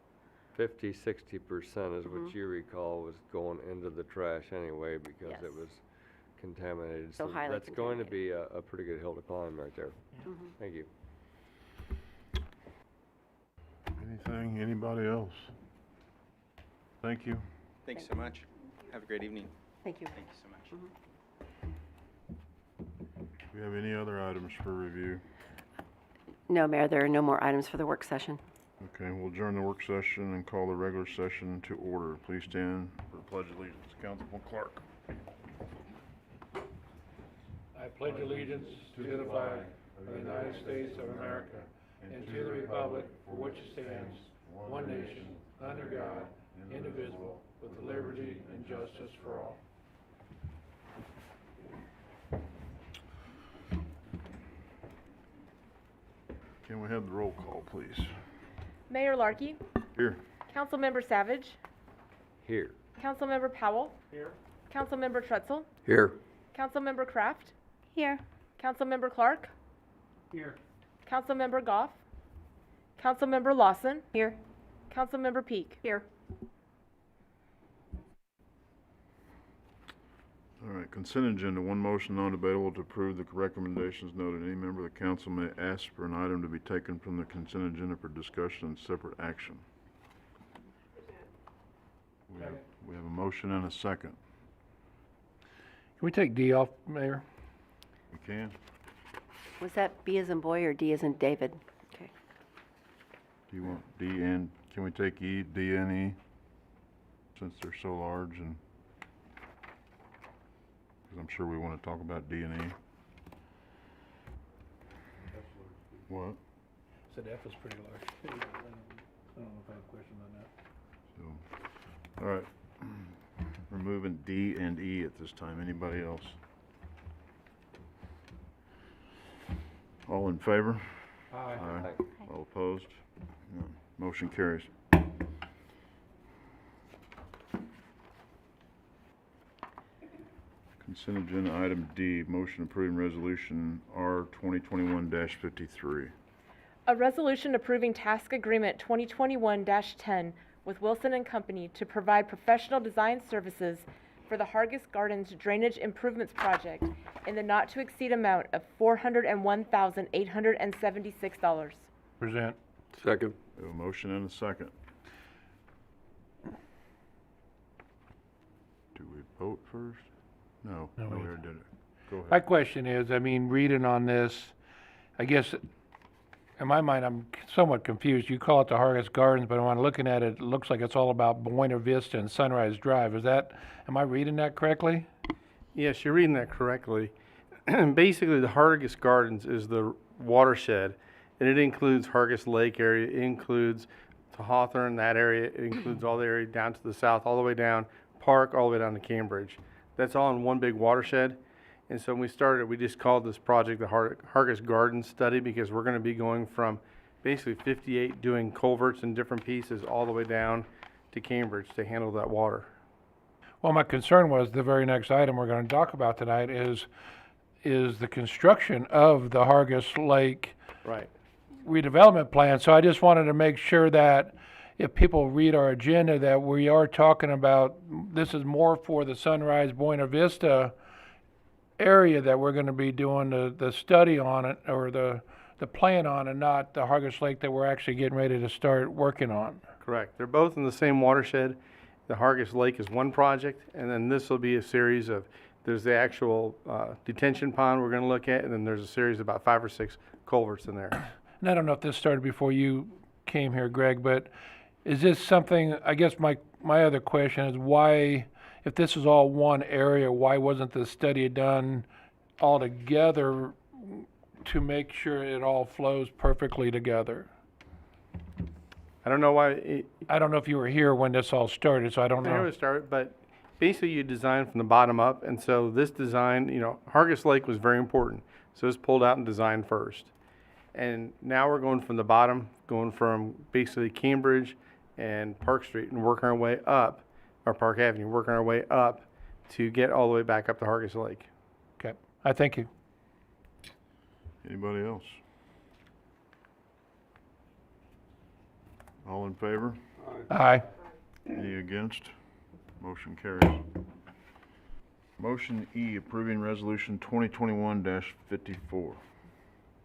Speaker 8: 50-60% is what you recall was going into the trash anyway, because
Speaker 2: Yes.
Speaker 8: it was contaminated.
Speaker 2: So highly
Speaker 8: That's going to
Speaker 2: contaminated.
Speaker 8: be a pretty good hill to climb right there. Thank you.
Speaker 1: Anything, anybody else? Thank you.
Speaker 3: Thanks so much. Have a great evening.
Speaker 2: Thank you.
Speaker 3: Thank you so much.
Speaker 1: Do we have any other items for review?
Speaker 2: No, Mayor, there are no more items for the work session.
Speaker 1: Okay, we'll adjourn the work session and call the regular session to order. Please stand for the Pledge of Allegiance. Councilman Clark.
Speaker 7: I pledge allegiance to the flag of the United States of America and to the republic for which it stands, one nation, under God, indivisible, with liberty and justice for all.
Speaker 1: Can we have the roll call, please?
Speaker 9: Mayor Larkey,
Speaker 1: Here.
Speaker 9: Councilmember Savage,
Speaker 8: Here.
Speaker 9: Councilmember Powell. Here. Councilmember Trutzel,
Speaker 5: Here.
Speaker 9: Councilmember Kraft,
Speaker 6: Here.
Speaker 9: Councilmember Clark,
Speaker 4: Here.
Speaker 9: Councilmember Goff, Councilmember Lawson,
Speaker 2: Here?
Speaker 9: Councilmember Peak.
Speaker 2: Here.
Speaker 1: All right, consent agenda, one motion non-debatable to approve the recommendations noted. Any member of the council may ask for an item to be taken from the consent agenda for discussion and separate action. We have a motion and a second.
Speaker 7: Can we take D off, Mayor?
Speaker 1: We can?
Speaker 2: Was that B as in boy or D as in David? Okay.
Speaker 1: Do you want D and, can we take E, D and E? Since they're so large and, because I'm sure we want to talk about D and E. What?
Speaker 7: Said F is pretty large. I don't know if I have questions on that.
Speaker 1: So, all right. Removing D and E at this time. Anybody else? All in favor?
Speaker 7: Aye.
Speaker 1: All opposed? None. Motion carries. Consent agenda item D, motion approving resolution R 2021-53.
Speaker 9: A resolution approving task agreement 2021-10 with Wilson and Company to provide professional design services for the Hargis Gardens Drainage Improvements Project in the not-to-exceed amount of $401,876.
Speaker 7: Present.
Speaker 5: Second.
Speaker 1: We have a motion and a second. Do we vote first? No,
Speaker 7: No,
Speaker 1: we
Speaker 7: we-
Speaker 1: already did it. Go
Speaker 7: My
Speaker 1: ahead.
Speaker 7: question is, I mean, reading on this, I guess, in my mind, I'm somewhat confused. You call it the Hargis Gardens, but when I'm looking at it, it looks like it's all about Buena Vista and Sunrise Drive. Am I reading that correctly?
Speaker 10: Yes, you're reading that correctly. Basically, the Hargis Gardens is the watershed, and it includes Hargis Lake area, it includes to Hawthorne, that area, it includes all the area down to the south, all the way down, Park, all the way down to Cambridge. That's all in one big watershed. And so when we started, we just called this project the Hargis Garden Study because we're going to be going from basically 58 doing culverts in different pieces all the way down to Cambridge to handle that water.
Speaker 7: Well, my concern was the very next item we're going to talk about tonight is the construction of the Hargis Lake
Speaker 10: Right.
Speaker 7: redevelopment plan. So I just wanted to make sure that if people read our agenda, that we are talking about, this is more for the Sunrise Buena Vista area that we're going to be doing the study on it, or the plan on, and not the Hargis Lake that we're actually getting ready to start working on.
Speaker 10: Correct. They're both in the same watershed. The Hargis Lake is one project, and then this will be a series of, there's the actual detention pond we're going to look at, and then there's a series of about 5 or 6 culverts in there.
Speaker 7: And I don't know if this started before you came here, Greg, but is this something, I guess my other question is why, if this is all one area, why wasn't the study done all together to make sure it all flows perfectly together?
Speaker 10: I don't know why
Speaker 7: I don't know if you were here when this all started, so I don't
Speaker 10: I know
Speaker 7: know.
Speaker 10: it started, but basically you design from the bottom up, and so this design, Hargis Lake was very important, so it's pulled out and designed first. And now we're going from the bottom, going from basically Cambridge and Park Street and working our way up, or Park Avenue, working our way up to get all the way back up to Hargis Lake.
Speaker 7: Okay, I thank you.
Speaker 1: Anybody else? All in favor?
Speaker 7: Aye.
Speaker 1: Any against? Motion carries. Motion E, approving resolution 2021-54.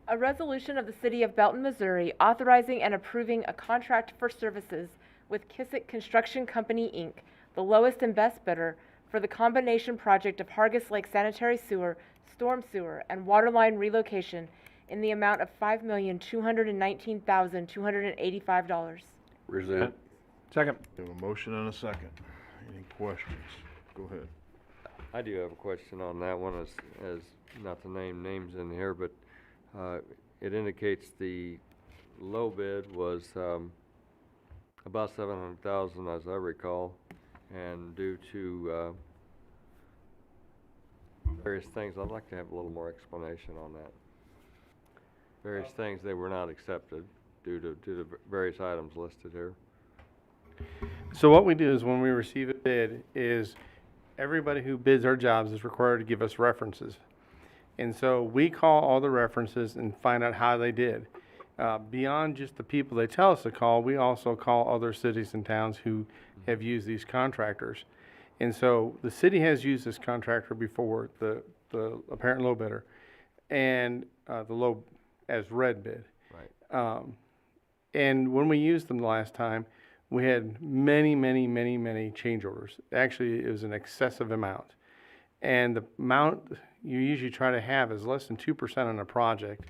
Speaker 9: A resolution of the City of Belton, Missouri, authorizing and approving a contract for services with Kissick Construction Company, Inc., the lowest and best bidder, for the combination project of Hargis Lake sanitary sewer, storm sewer, and water line relocation in the amount of $5,219,285.
Speaker 5: Present.
Speaker 7: Second.
Speaker 1: We have a motion and a second. Any questions? Go ahead.
Speaker 8: I do have a question on that one, as not to name names in here, but it indicates the low bid was about 700,000, as I recall, and due to various things, I'd like to have a little more explanation on that. Various things, they were not accepted due to various items listed here.
Speaker 10: So what we do is when we receive a bid is everybody who bids our jobs is required to give us references. And so we call all the references and find out how they did. Beyond just the people they tell us to call, we also call other cities and towns who have used these contractors. And so the city has used this contractor before, the apparent low bidder, and the low as red bid.
Speaker 8: Right.
Speaker 10: And when we used them the last time, we had many change orders. Actually, it was an excessive amount. And the amount you usually try to have is less than 2% on a project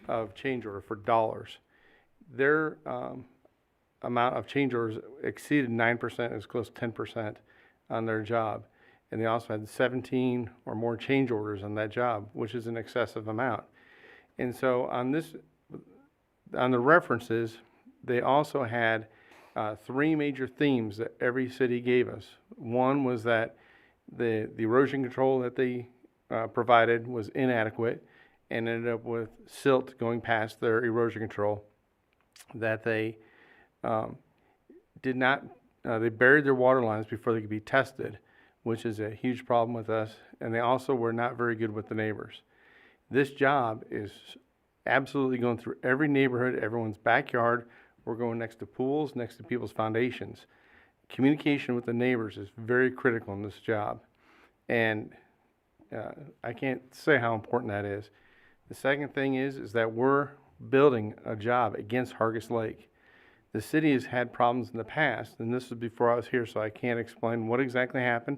Speaker 10: of change order for dollars. Their amount of change orders exceeded 9%, it was close to 10% on their job. And they also had 17 or more change orders on that job, which is an excessive amount. And so on the references, they also had 3 major themes that every city gave us. One was that the erosion control that they provided was inadequate and ended up with silt going past their erosion control. That they did not, they buried their water lines before they could be tested, which is a huge problem with us. And they also were not very good with the neighbors. This job is absolutely going through every neighborhood, everyone's backyard. We're going next to pools, next to people's foundations. Communication with the neighbors is very critical in this job. And I can't say how important that is. The second thing is that we're building a job against Hargis Lake. The city has had problems in the past, and this was before I was here, so I can't explain what exactly happened.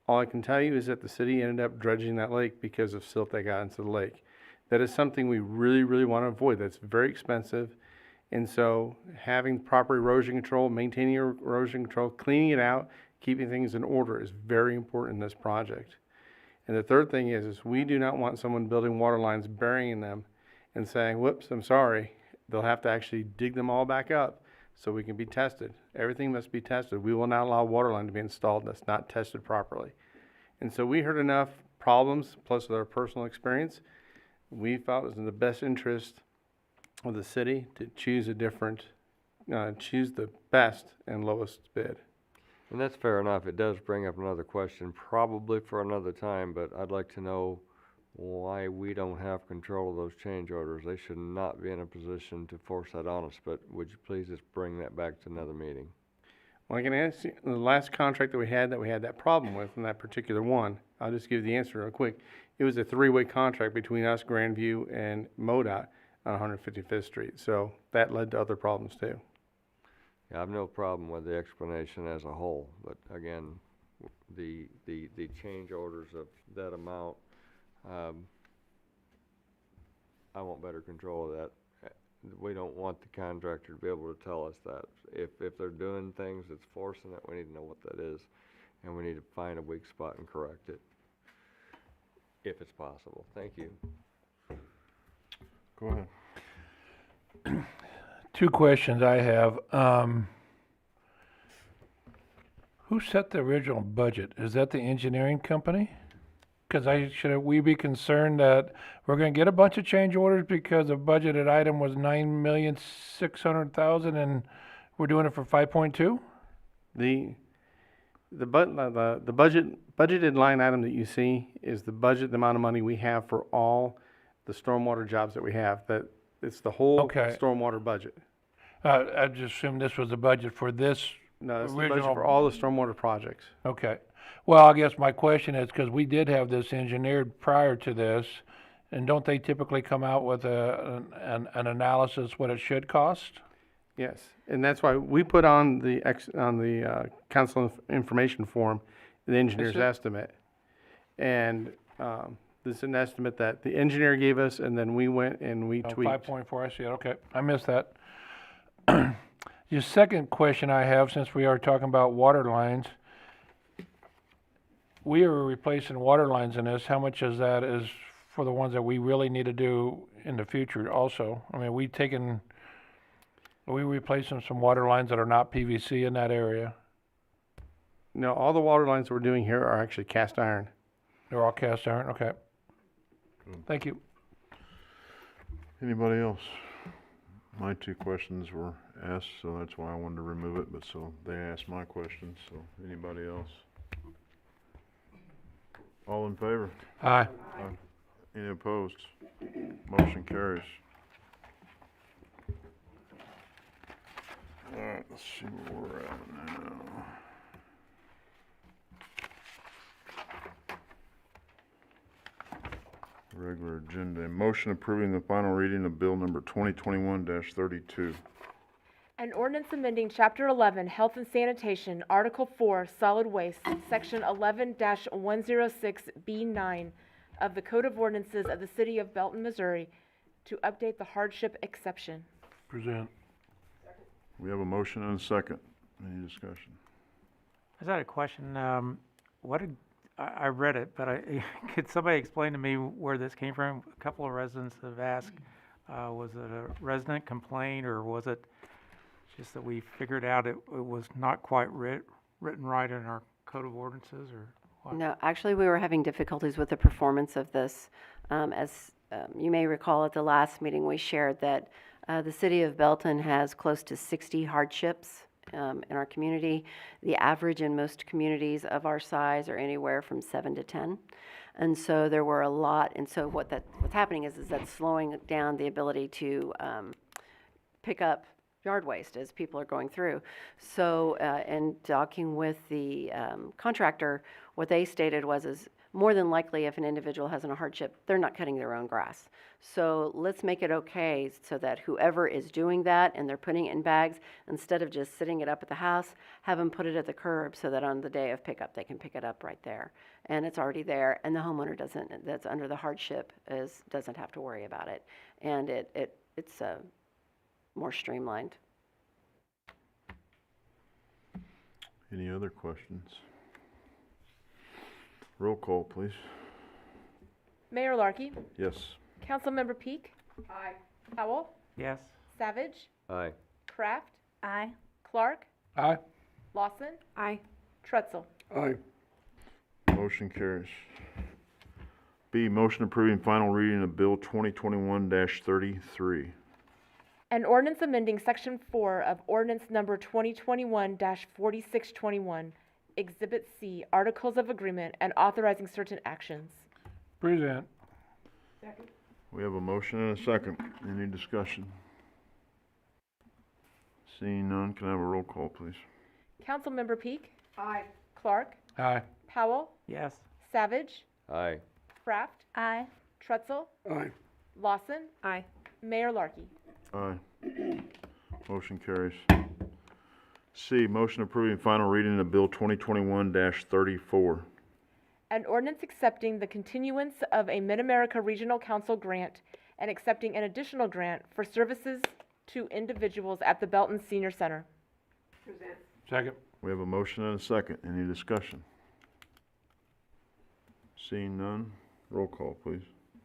Speaker 10: All I can tell you is that the city ended up dredging that lake because of silt that got into the lake. That is something we really want to avoid. That's very expensive. And so having proper erosion control, maintaining your erosion control, cleaning it out, keeping things in order is very important in this project. And the third thing is we do not want someone building water lines, burying them and saying, whoops, I'm sorry. They'll have to actually dig them all back up so we can be tested. Everything must be tested. We will not allow water line to be installed that's not tested properly. And so we heard enough problems, plus with our personal experience, we felt it was in the best interest of the city to choose choose the best and lowest bid.
Speaker 8: And that's fair enough. It does bring up another question, probably for another time, but I'd like to know why we don't have control of those change orders. They should not be in a position to force that on us, but would you please just bring that back to another meeting?
Speaker 10: Well, I can answer the last contract that we had that problem with, in that particular one. I'll just give the answer real quick. It was a 3-way contract between us, Grandview, and MoDOT on 155th Street. So that led to other problems too.
Speaker 8: Yeah, I have no problem with the explanation as a whole, but again, the change orders of that amount, I want better control of that. We don't want the contractor to be able to tell us that. If they're doing things that's forcing it, we need to know what that is, and we need to find a weak spot and correct it, if it's possible. Thank you.
Speaker 1: Go ahead.
Speaker 7: 2 questions I have. Who set the original budget? Is that the engineering company? Because should we be concerned that we're going to get a bunch of change orders because the budgeted item was $9,600,000 and we're doing it for 5.2?
Speaker 10: The budgeted line item that you see is the amount of money we have for all the stormwater jobs that we have. That it's the whole stormwater budget.
Speaker 7: I just assumed this was the budget for this
Speaker 10: No, that's the
Speaker 7: original.
Speaker 10: budget for all the stormwater projects.
Speaker 7: Okay. Well, I guess my question is, because we did have this engineered prior to this, and don't they typically come out with an analysis what it should cost?
Speaker 10: Yes, and that's why we put on the council information form, the engineer's
Speaker 7: sir.
Speaker 10: estimate. And, this is an estimate that the engineer gave us, and then we went and we
Speaker 7: Oh,
Speaker 10: tweaked.
Speaker 7: 5.4, I see it, okay, I missed that. Your second question I have, since we are talking about water lines, we are replacing water lines in this, how much is that is for the ones that we really need to do in the future also? I mean, are we replacing some water lines that are not PVC in that area?
Speaker 10: No, all the water lines we're doing here are actually cast iron.
Speaker 7: They're all cast iron, okay. Thank you.
Speaker 1: Anybody else? My two questions were asked, so that's why I wanted to remove it, but so they asked my questions, so anybody else? All in favor?
Speaker 7: Aye.
Speaker 1: Any opposed? Motion carries. Alright, let's see where we're at now. Regular agenda. Motion approving the final reading of bill number 2021-32.
Speaker 9: An ordinance amending Chapter 11, Health and Sanitation, Article 4, Solid Waste, Section 11-106B9 of the Code of Ordinances of the City of Belton, Missouri, to update the hardship exception.
Speaker 7: Present.
Speaker 1: We have a motion and a second. Any discussion?
Speaker 4: I just had a question. I read it, but could somebody explain to me where this came from? A couple of residents have asked, was it a resident complaint, or was it just that we figured out it was not quite written right in our code of ordinances, or what?
Speaker 2: No, actually, we were having difficulties with the performance of this. As you may recall, at the last meeting, we shared that the city of Belton has close to 60 hardships in our community. The average in most communities of our size are anywhere from 7 to 10. And so there were a lot, and so what's happening is that's slowing down the ability to pick up yard waste as people are going through. So, in talking with the contractor, what they stated is more than likely if an individual has a hardship, they're not cutting their own grass. So let's make it okay so that whoever is doing that and they're putting it in bags, instead of just sitting it up at the house, have them put it at the curb so that on the day of pickup, they can pick it up right there. And it's already there, and the homeowner that's under the hardship doesn't have to worry about it. And it's more streamlined.
Speaker 1: Any other questions? Roll call, please.
Speaker 9: Mayor Larkey,
Speaker 1: Yes.
Speaker 9: Councilmember Peak. Aye. Powell,
Speaker 4: Yes?
Speaker 9: Savage,
Speaker 8: Aye.
Speaker 9: Kraft,
Speaker 6: Aye.
Speaker 9: Clark,
Speaker 7: Aye.
Speaker 9: Lawson,
Speaker 6: Aye.
Speaker 9: Trutzel.
Speaker 5: Aye.
Speaker 1: Motion carries. B, motion approving final reading of bill 2021-33.
Speaker 9: An ordinance amending Section 4 of Ordinance Number 2021-4621, Exhibit C, Articles of Agreement, and authorizing certain actions.
Speaker 7: Present.
Speaker 1: We have a motion and a second. Any discussion? Seeing none, can I have a roll call, please?
Speaker 9: Councilmember Peak. Aye. Clark,
Speaker 7: Aye.
Speaker 9: Powell,
Speaker 4: Yes?
Speaker 9: Savage,
Speaker 8: Aye.
Speaker 9: Kraft,
Speaker 6: Aye.
Speaker 9: Trutzel,
Speaker 5: Aye.
Speaker 9: Lawson,
Speaker 6: Aye.
Speaker 9: Mayor Larkey.
Speaker 1: Aye. Motion carries. C, motion approving final reading of bill 2021-34.
Speaker 9: An ordinance accepting the continuance of a Mid-America Regional Council grant and accepting an additional grant for services to individuals at the Belton Senior Center.
Speaker 7: Second.
Speaker 1: We have a motion and a second. Any discussion? Seeing none, roll call, please.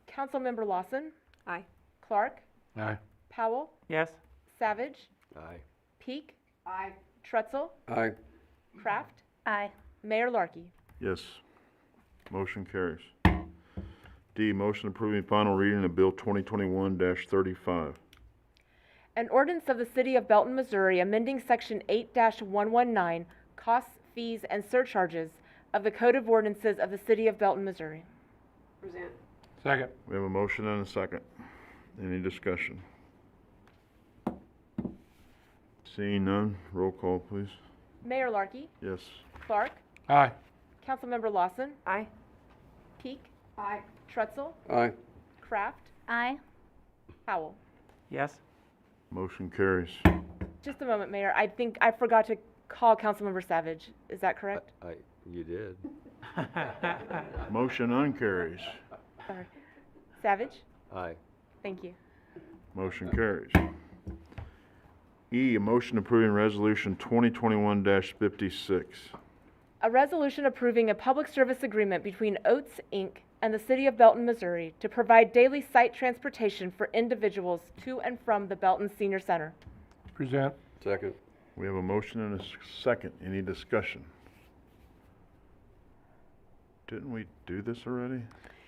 Speaker 9: Councilmember Lawson,
Speaker 6: Aye.
Speaker 9: Clark,
Speaker 7: Aye.
Speaker 9: Powell,
Speaker 4: Yes?
Speaker 9: Savage,
Speaker 8: Aye.
Speaker 9: Peak. Aye. Trutzel,
Speaker 5: Aye.
Speaker 9: Kraft,
Speaker 6: Aye.
Speaker 1: Yes.
Speaker 9: Mayor Larkey.
Speaker 1: Motion carries. D, motion approving final reading of bill 2021-35.
Speaker 9: An ordinance of the City of Belton, Missouri, amending Section 8-119, Costs, Fees, and Surcharges of the Code of Ordinances of the City of Belton, Missouri.
Speaker 7: Second.
Speaker 1: We have a motion and a second. Any discussion? Seeing none, roll call, please.
Speaker 9: Mayor Larkey,
Speaker 1: Yes.
Speaker 9: Clark,
Speaker 7: Aye.
Speaker 9: Councilmember Lawson,
Speaker 11: Aye.
Speaker 9: Peak. Aye. Trutzel,
Speaker 5: Aye.
Speaker 9: Kraft,
Speaker 6: Aye.
Speaker 9: Howell.
Speaker 4: Yes?
Speaker 1: Motion carries.
Speaker 9: Just a moment, Mayor. I think I forgot to call Councilmember Savage. Is that correct?
Speaker 8: You did.
Speaker 1: Motion uncarries.
Speaker 9: Sorry. Savage?
Speaker 8: Aye.
Speaker 9: Thank you.
Speaker 1: Motion carries. E, a motion approving resolution 2021-56.
Speaker 9: A resolution approving a public service agreement between Oates, Inc. and the City of Belton, Missouri to provide daily site transportation for individuals to and from the Belton Senior Center.
Speaker 7: Present.
Speaker 5: Second.
Speaker 1: We have a motion and a second. Any discussion? Didn't we do this already?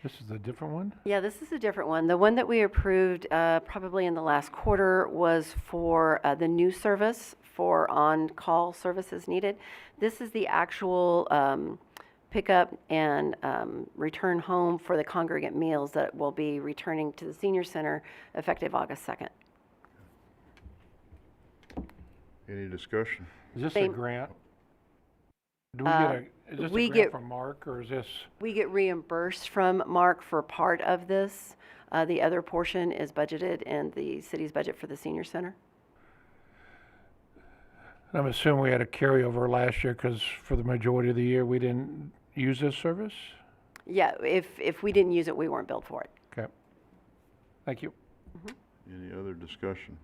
Speaker 7: This is a different one?
Speaker 2: Yeah, this is a different one. The one that we approved probably in the last quarter was for the new service for on-call services needed. This is the actual pickup and return home for the congregate meals that will be returning to the senior center effective August 2nd.
Speaker 1: Any discussion?
Speaker 7: Is this a
Speaker 2: Same.
Speaker 7: grant? Do we get is this
Speaker 2: we
Speaker 7: a grant
Speaker 2: get-
Speaker 7: from Mark, or is this?
Speaker 2: We get reimbursed from Mark for part of this. The other portion is budgeted in the city's budget for the senior center.
Speaker 7: I'm assuming we had a carryover last year, because for the majority of the year, we didn't use this service?
Speaker 2: Yeah, if we didn't use it, we weren't billed for it.
Speaker 7: Okay. Thank you.
Speaker 1: Any other discussion?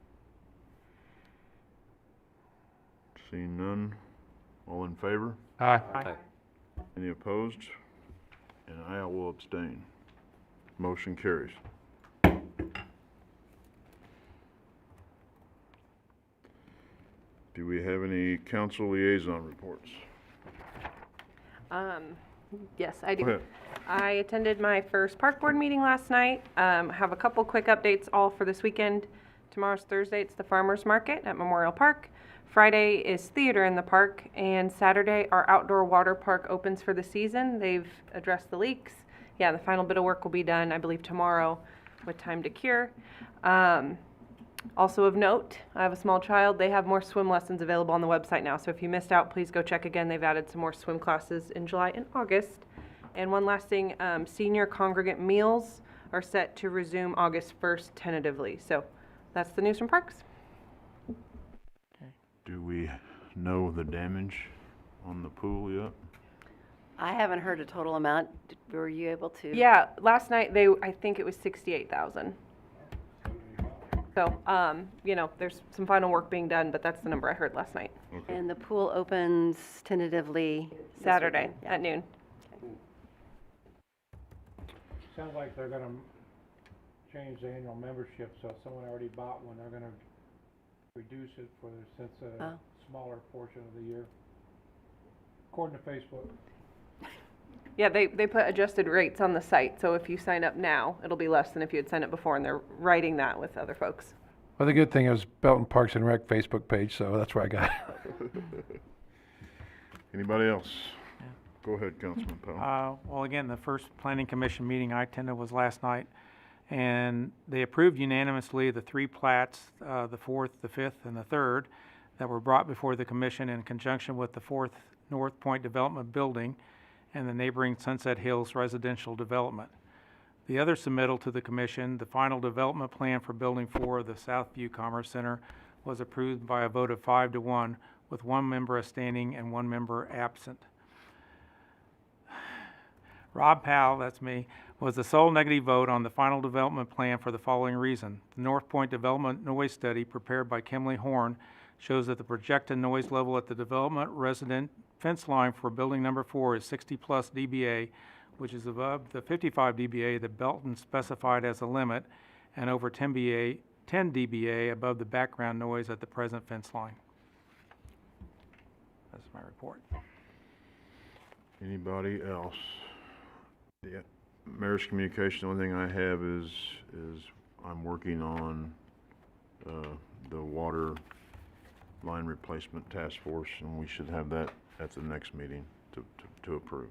Speaker 1: Seeing none, all in favor?
Speaker 7: Aye.
Speaker 8: Aye.
Speaker 1: Any opposed? And I will abstain. Motion carries. Do we have any council liaison reports?
Speaker 11: Yes, I
Speaker 1: Go
Speaker 11: do.
Speaker 1: ahead.
Speaker 11: I attended my first park board meeting last night. Have a couple quick updates all for this weekend. Tomorrow's Thursday, it's the farmer's market at Memorial Park. Friday is theater in the park, and Saturday our outdoor water park opens for the season. They've addressed the leaks. Yeah, the final bit of work will be done, I believe, tomorrow with time to cure. Also of note, I have a small child. They have more swim lessons available on the website now. So if you missed out, please go check again. They've added some more swim classes in July and August. And one last thing, senior congregate meals are set to resume August 1st tentatively. So that's the news from Parks.
Speaker 1: Do we know the damage on the pool yet?
Speaker 2: I haven't heard a total amount. Were you able to?
Speaker 11: Yeah, last night I think it was 68,000. So, there's some final work being done, but that's the number I heard last night.
Speaker 1: Okay.
Speaker 2: And the pool opens tentatively this
Speaker 11: Saturday
Speaker 2: weekend. Yeah.
Speaker 11: at noon.
Speaker 7: Sounds like they're gonna change the annual membership, so if someone already bought one, they're gonna reduce it since a
Speaker 2: Oh.
Speaker 7: smaller portion of the year. According to Facebook.
Speaker 11: Yeah, they put adjusted rates on the site, so if you sign up now, it'll be less than if you had signed up before, and they're writing that with other folks.
Speaker 7: Well, the good thing is Belton Parks and Rec Facebook page, so that's where I got it.
Speaker 1: Anybody else? Go ahead, Councilman Powell.
Speaker 4: Well, again, the first planning commission meeting I attended was last night, and they approved unanimously the three plats, the fourth, the fifth, and the third, that were brought before the commission in conjunction with the fourth North Point Development Building and the neighboring Sunset Hills residential development. The other submittal to the commission, the final development plan for Building 4 of the Southview Commerce Center, was approved by a vote of 5-1, with one member abstaining and one member absent. Rob Powell, that's me, was the sole negative vote on the final development plan for the following reason. The North Point Development Noise Study prepared by Kimley Horn shows that the projected noise level at the development resident fence line for building number 4 is 60+ dBA, which is above the 55 dBA that Belton specified as a limit, and over 10 dBA above the background noise at the present fence line. That's my report.
Speaker 1: Anybody else? The mayor's communication, the only thing I have is I'm working on the water line replacement task force, and we should have that at the next meeting to approve.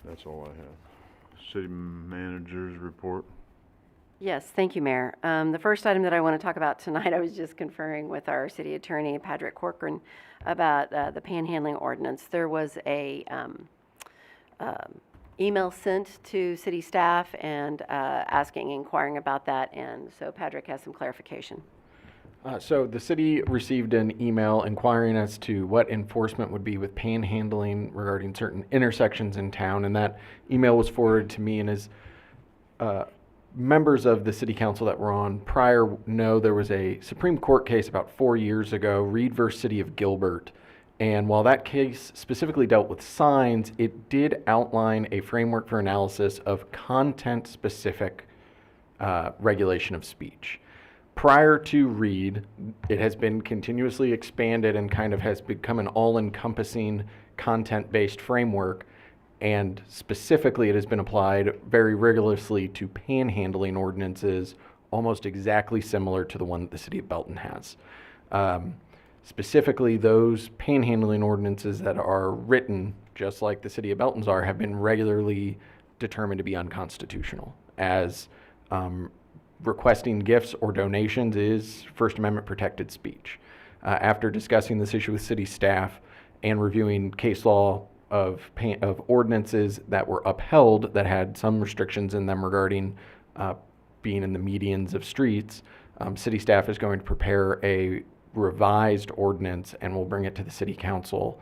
Speaker 1: That's all I have. City manager's report.
Speaker 2: Yes, thank you, Mayor. The first item that I want to talk about tonight, I was just conferring with our city attorney, Patrick Corcoran, about the panhandling ordinance. There was a email sent to city staff and inquiring about that, and so Patrick has some clarification.
Speaker 12: So the city received an email inquiring as to what enforcement would be with panhandling regarding certain intersections in town, and that email was forwarded to me. And as members of the city council that were on prior know, there was a Supreme Court case about 4 years ago, Reed versus City of Gilbert. And while that case specifically dealt with signs, it did outline a framework for analysis of content-specific regulation of speech. Prior to Reed, it has been continuously expanded and kind of has become an all-encompassing content-based framework, and specifically it has been applied very rigorously to panhandling ordinances, almost exactly similar to the one that the city of Belton has. Specifically, those panhandling ordinances that are written, just like the city of Belton's are, have been regularly determined to be unconstitutional, as requesting gifts or donations is First Amendment protected speech. After discussing this issue with city staff and reviewing case law of ordinances that were upheld that had some restrictions in them regarding being in the medians of streets, city staff is going to prepare a revised ordinance and we'll bring it to the city council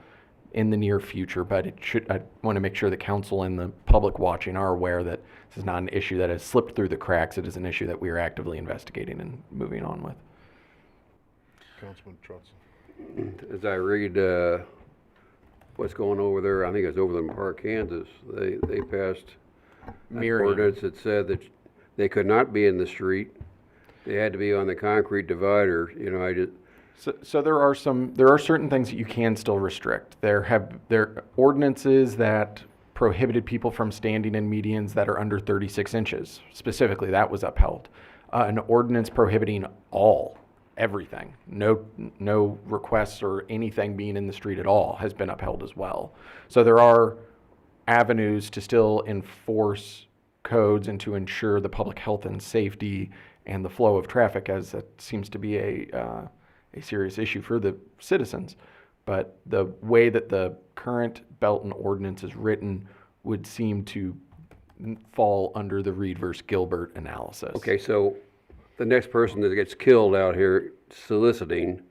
Speaker 12: in the near future. But I want to make sure the council and the public watching are aware that this is not an issue that has slipped through the cracks. It is an issue that we are actively investigating and moving on with.
Speaker 1: Councilman Trotson.
Speaker 5: As I read what's going over there, I think it's over in Park, Kansas, they passed an ordinance that said that they could not be in the street. They had to be on the concrete divider. You know,
Speaker 12: So there are certain things that you can still restrict. There are ordinances that prohibited people from standing in medians that are under 36 inches. Specifically, that was upheld. An ordinance prohibiting everything, no requests or anything being in the street at all has been upheld as well. So there are avenues to still enforce codes and to ensure the public health and safety and the flow of traffic, as that seems to be a serious issue for the citizens. But the way that the current Belton ordinance is written would seem to fall under the Reed versus Gilbert analysis.
Speaker 5: okay, so the next person that gets killed out here soliciting,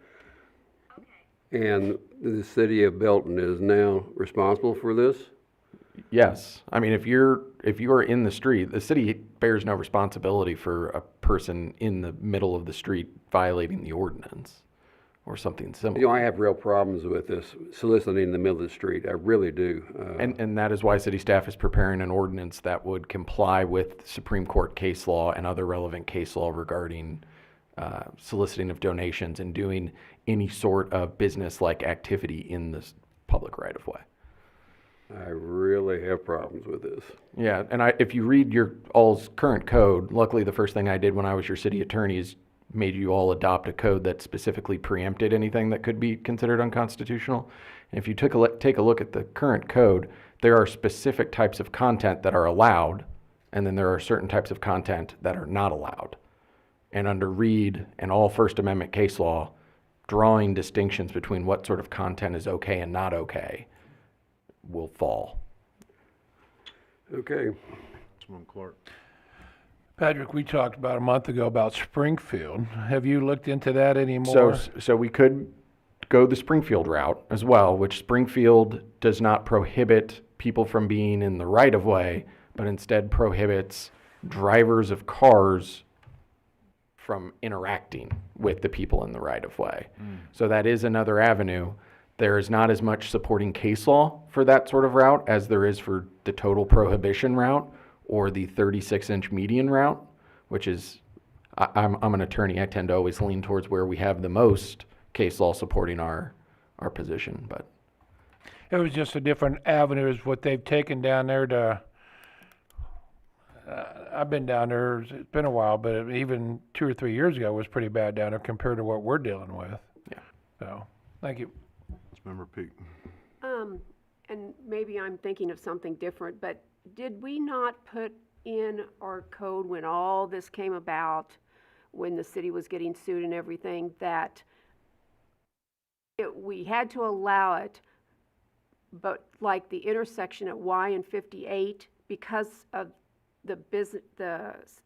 Speaker 5: and the city of Belton is now responsible for this?
Speaker 12: Yes. I mean, if you are in the street, the city bears no responsibility for a person in the middle of the street violating the ordinance or something similar.
Speaker 5: You know, I have real problems with this soliciting in the middle of the street. I really do.
Speaker 12: And that is why city staff is preparing an ordinance that would comply with Supreme Court case law and other relevant case law regarding soliciting of donations and doing any sort of business-like activity in this public right-of-way.
Speaker 5: I really have problems with this.
Speaker 12: Yeah, and if you read your all's current code, luckily the first thing I did when I was your city attorney is made you all adopt a code that specifically preempted anything that could be considered unconstitutional. And if you take a look at the current code, there are specific types of content that are allowed, and then there are certain types of content that are not allowed. And under Reed and all First Amendment case law, drawing distinctions between what sort of content is okay and not okay will fall.
Speaker 5: Okay.
Speaker 1: Councilman Clark.
Speaker 7: Patrick, we talked about a month ago about Springfield. Have you looked into that anymore?
Speaker 12: So we could go the Springfield route as well, which Springfield does not prohibit people from being in the right-of-way, but instead prohibits drivers of cars from interacting with the people in the right-of-way. So that is another avenue. There is not as much supporting case law for that sort of route as there is for the total prohibition route or the 36-inch median route, which is, I'm an attorney, I tend to always lean towards where we have the most case law supporting our position, but.
Speaker 7: It was just a different avenue is what they've taken down there to, I've been down there, it's been a while, but even 2 or 3 years ago it was pretty bad down there compared to what we're dealing with.
Speaker 12: Yeah.
Speaker 7: So, thank you.
Speaker 1: Member Peak.
Speaker 13: And maybe I'm thinking of something different, but did we not put in our code when all this came about, when the city was getting sued and everything, that we had to allow it, but like the intersection at Y and 58, because of the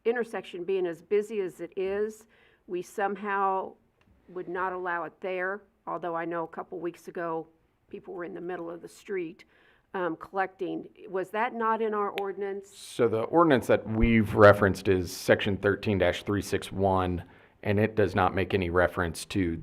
Speaker 13: intersection being as busy as it is, we somehow would not allow it there, although I know a couple weeks ago, people were in the middle of the street collecting. Was that not in our ordinance?
Speaker 12: So the ordinance that we've referenced is section 13-361, and it does not make any reference to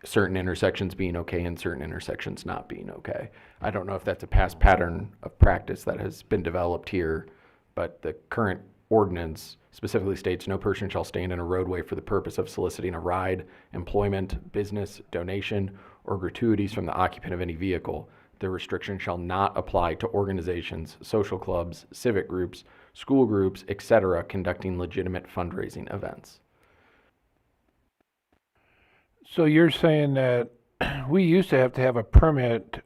Speaker 12: certain intersections being okay and certain intersections not being okay. I don't know if that's a past pattern of practice that has been developed here, but the current ordinance specifically states no person shall stand in a roadway for the purpose of soliciting a ride, employment, business, donation, or gratuities from the occupant of any vehicle. The restriction shall not apply to organizations, social clubs, civic groups, school groups, etc., conducting legitimate fundraising events.
Speaker 7: So you're saying that we used to have a permit,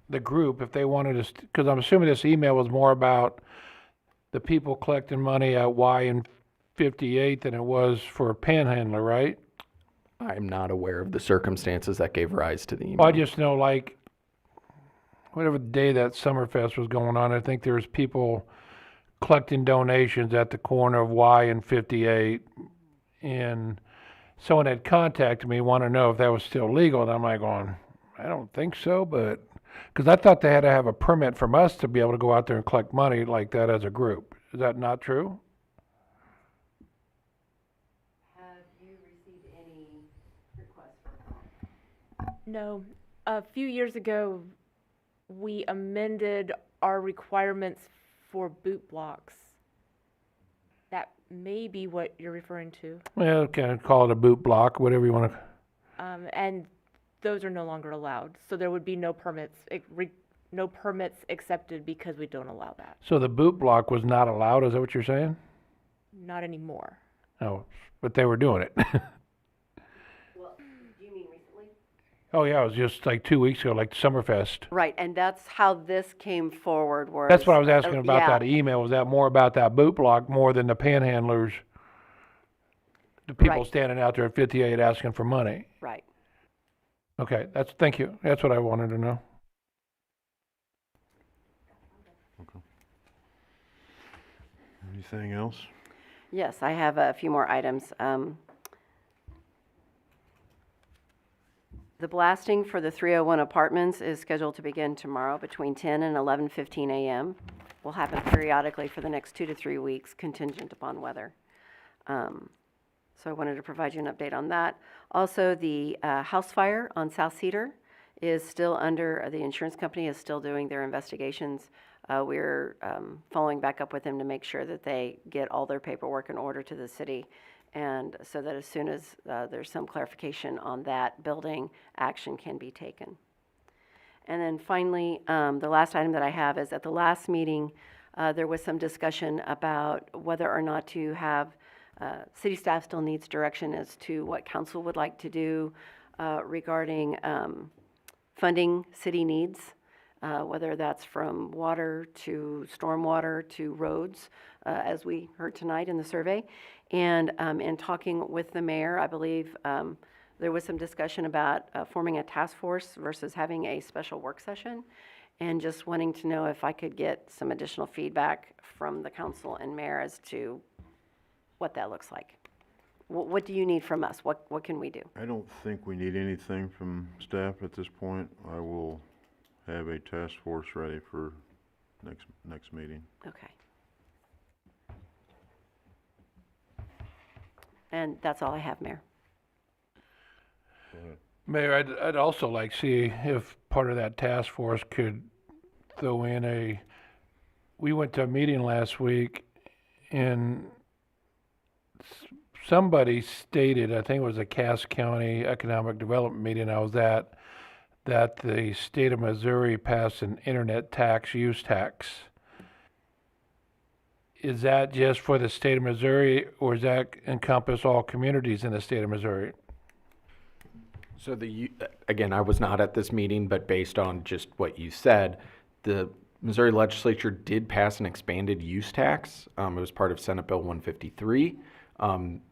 Speaker 7: the group, if they wanted us, because I'm assuming this email was more about the people collecting money at Y and 58 than it was for a panhandler, right?
Speaker 12: I'm not aware of the circumstances that gave rise to the email.
Speaker 7: Well, I just know, like, whatever day that Summerfest was going on, I think there was people collecting donations at the corner of Y and 58, and someone had contacted me, wanted to know if that was still legal, and I'm like going, I don't think so, but, because I thought they had to have a permit from us to be able to go out there and collect money like that as a group. Is that not true?
Speaker 2: Have you received any requests for that?
Speaker 9: No. A few years ago, we amended our requirements for boot blocks. That may be what you're referring to.
Speaker 7: Well, can call it a boot block, whatever you want to.
Speaker 9: And those are no longer allowed. So there would be no permits, no permits accepted because we don't allow that.
Speaker 7: So the boot block was not allowed, is that what you're saying?
Speaker 9: Not anymore.
Speaker 7: Oh, but they were doing it.
Speaker 2: Well, do you mean recently?
Speaker 7: Oh, yeah, it was just like 2 weeks ago, like Summerfest.
Speaker 2: Right, and that's how this came forward, was.
Speaker 7: That's what I was asking about
Speaker 2: yeah.
Speaker 7: that email. Was that more about that boot block more than the panhandlers? The people
Speaker 2: Right.
Speaker 7: standing out there at 58 asking for money?
Speaker 2: Right.
Speaker 7: Okay, thank you. That's what I wanted to know.
Speaker 1: Anything else?
Speaker 2: Yes, I have a few more items. The blasting for the 301 apartments is scheduled to begin tomorrow between 10 and 11:15 a.m. Will happen periodically for the next 2 to 3 weeks, contingent upon weather. So I wanted to provide you an update on that. Also, the house fire on South Cedar is still under, the insurance company is still doing their investigations. We're following back up with them to make sure that they get all their paperwork in order to the city, and so that as soon as there's some clarification on that building, action can be taken. And then finally, the last item that I have is at the last meeting, there was some discussion about whether or not to have, city staff still needs direction as to what council would like to do regarding funding city needs, whether that's from water to stormwater to roads, as we heard tonight in the survey. And in talking with the mayor, I believe there was some discussion about forming a task force versus having a special work session, and just wanting to know if I could get some additional feedback from the council and mayor as to what that looks like. What do you need from us? What can we do?
Speaker 1: I don't think we need anything from staff at this point. I will have a task force ready for next meeting.
Speaker 2: Okay. And that's all I have, Mayor.
Speaker 7: Mayor, I'd also like to see if part of that task force could throw in we went to a meeting last week and somebody stated, I think it was a Cass County Economic Development meeting I was at, that the state of Missouri passed an internet use tax. Is that just for the state of Missouri, or does that encompass all communities in the state of Missouri?
Speaker 12: So again, I was not at this meeting, but based on just what you said, the Missouri legislature did pass an expanded use tax. It was part of Senate Bill 153.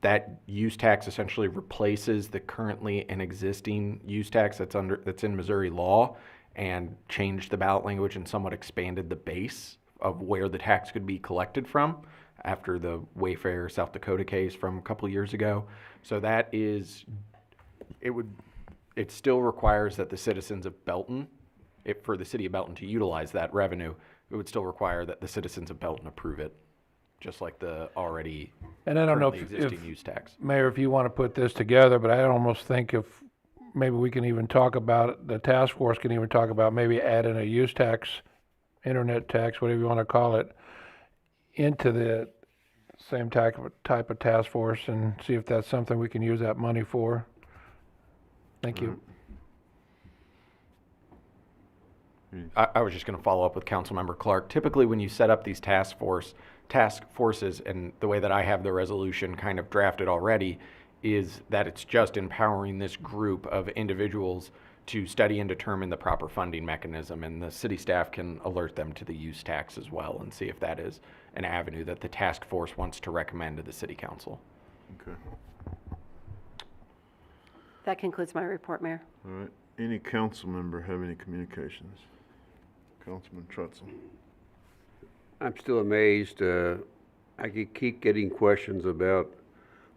Speaker 12: That use tax essentially replaces the currently an existing use tax that's in Missouri law, and changed the ballot language and somewhat expanded the base of where the tax could be collected from after the Wayfair, South Dakota case from a couple years ago. So that is, it still requires that the citizens of Belton, for the city of Belton to utilize that revenue, it would still require that the citizens of Belton approve it, just like the already
Speaker 7: And I don't know
Speaker 12: currently
Speaker 7: if,
Speaker 12: existing use tax.
Speaker 7: Mayor, if you want to put this together, but I almost think if maybe we can even talk about, the task force can even talk about maybe adding a use tax, internet tax, whatever you want to call it, into the same type of task force, and see if that's something we can use that money for. Thank you.
Speaker 12: I was just going to follow up with Councilmember Clark. Typically, when you set up these task forces, and the way that I have the resolution kind of drafted already, is that it's just empowering this group of individuals to study and determine the proper funding mechanism, and the city staff can alert them to the use tax as well and see if that is an avenue that the task force wants to recommend to the city council.
Speaker 1: Okay.
Speaker 2: That concludes my report, Mayor.
Speaker 1: All right. Any council member have any communications? Councilman Trutzel.
Speaker 5: I'm still amazed. I keep getting questions about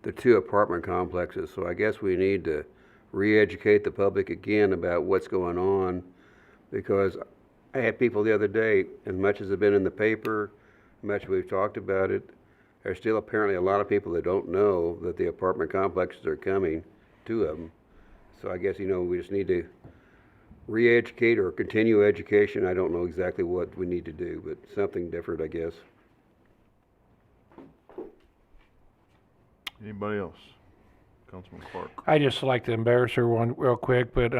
Speaker 5: the 2 apartment complexes, so I guess we need to re-educate the public again about what's going on, because I had people the other day, as much as it's been in the paper, as much as we've talked about it, there's still apparently a lot of people that don't know that the apartment complexes are coming, 2 of them. So I guess, we just need to re-educate or continue education. I don't know exactly what we need to do, but something different, I guess.
Speaker 1: Anybody else? Councilman Clark.
Speaker 7: I just like to embarrass her one real quick, but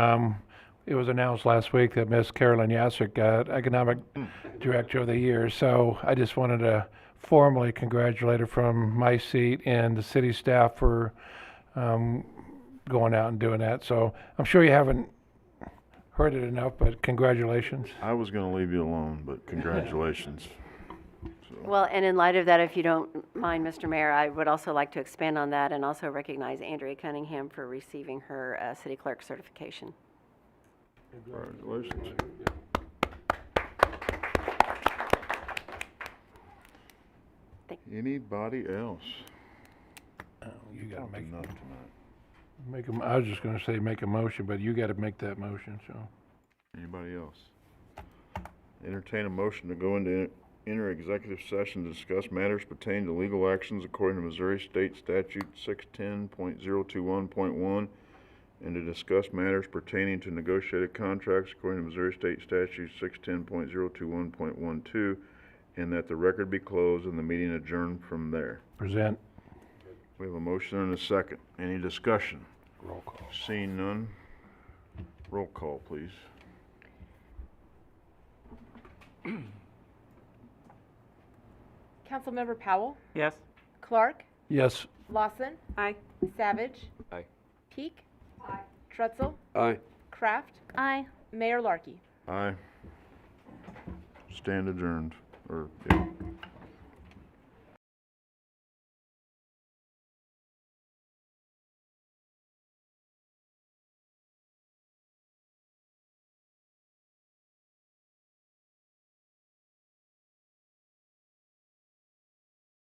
Speaker 7: it was announced last week that Miss Carolyn Yassick got Economic Director of the Year. So I just wanted to formally congratulate her from my seat and the city staff for going out and doing that. So I'm sure you haven't heard it enough, but congratulations.
Speaker 1: I was going to leave you alone, but congratulations.
Speaker 2: Well, and in light of that, if you don't mind, Mr. Mayor, I would also like to expand on that and also recognize Andrea Cunningham for receiving her city clerk certification.
Speaker 1: Congratulations. Anybody else?
Speaker 7: You got to
Speaker 1: Talked
Speaker 7: make
Speaker 1: enough tonight.
Speaker 7: I was just going to say make a motion, but you got to make that motion. So.
Speaker 1: Anybody else? Entertain a motion to go into inter-executive session to discuss matters pertaining to legal actions according to Missouri State Statute 610.021.1, and to discuss matters pertaining to negotiated contracts according to Missouri State Statute 610.021.12, and that the record be closed and the meeting adjourned from there.
Speaker 7: Present.
Speaker 1: We have a motion and a second. Any discussion?
Speaker 7: Roll call.
Speaker 1: Seeing none, roll call, please.
Speaker 9: Councilmember Powell,
Speaker 4: Yes?
Speaker 9: Clark,
Speaker 7: Yes.
Speaker 9: Lawson,
Speaker 11: Aye.
Speaker 9: Savage.
Speaker 8: Aye.
Speaker 9: Peak. Aye. Trutzel,
Speaker 5: Aye.
Speaker 9: Kraft,
Speaker 6: Aye.
Speaker 9: Mayor Larkey.
Speaker 1: Aye. Stand adjourned, or, yeah.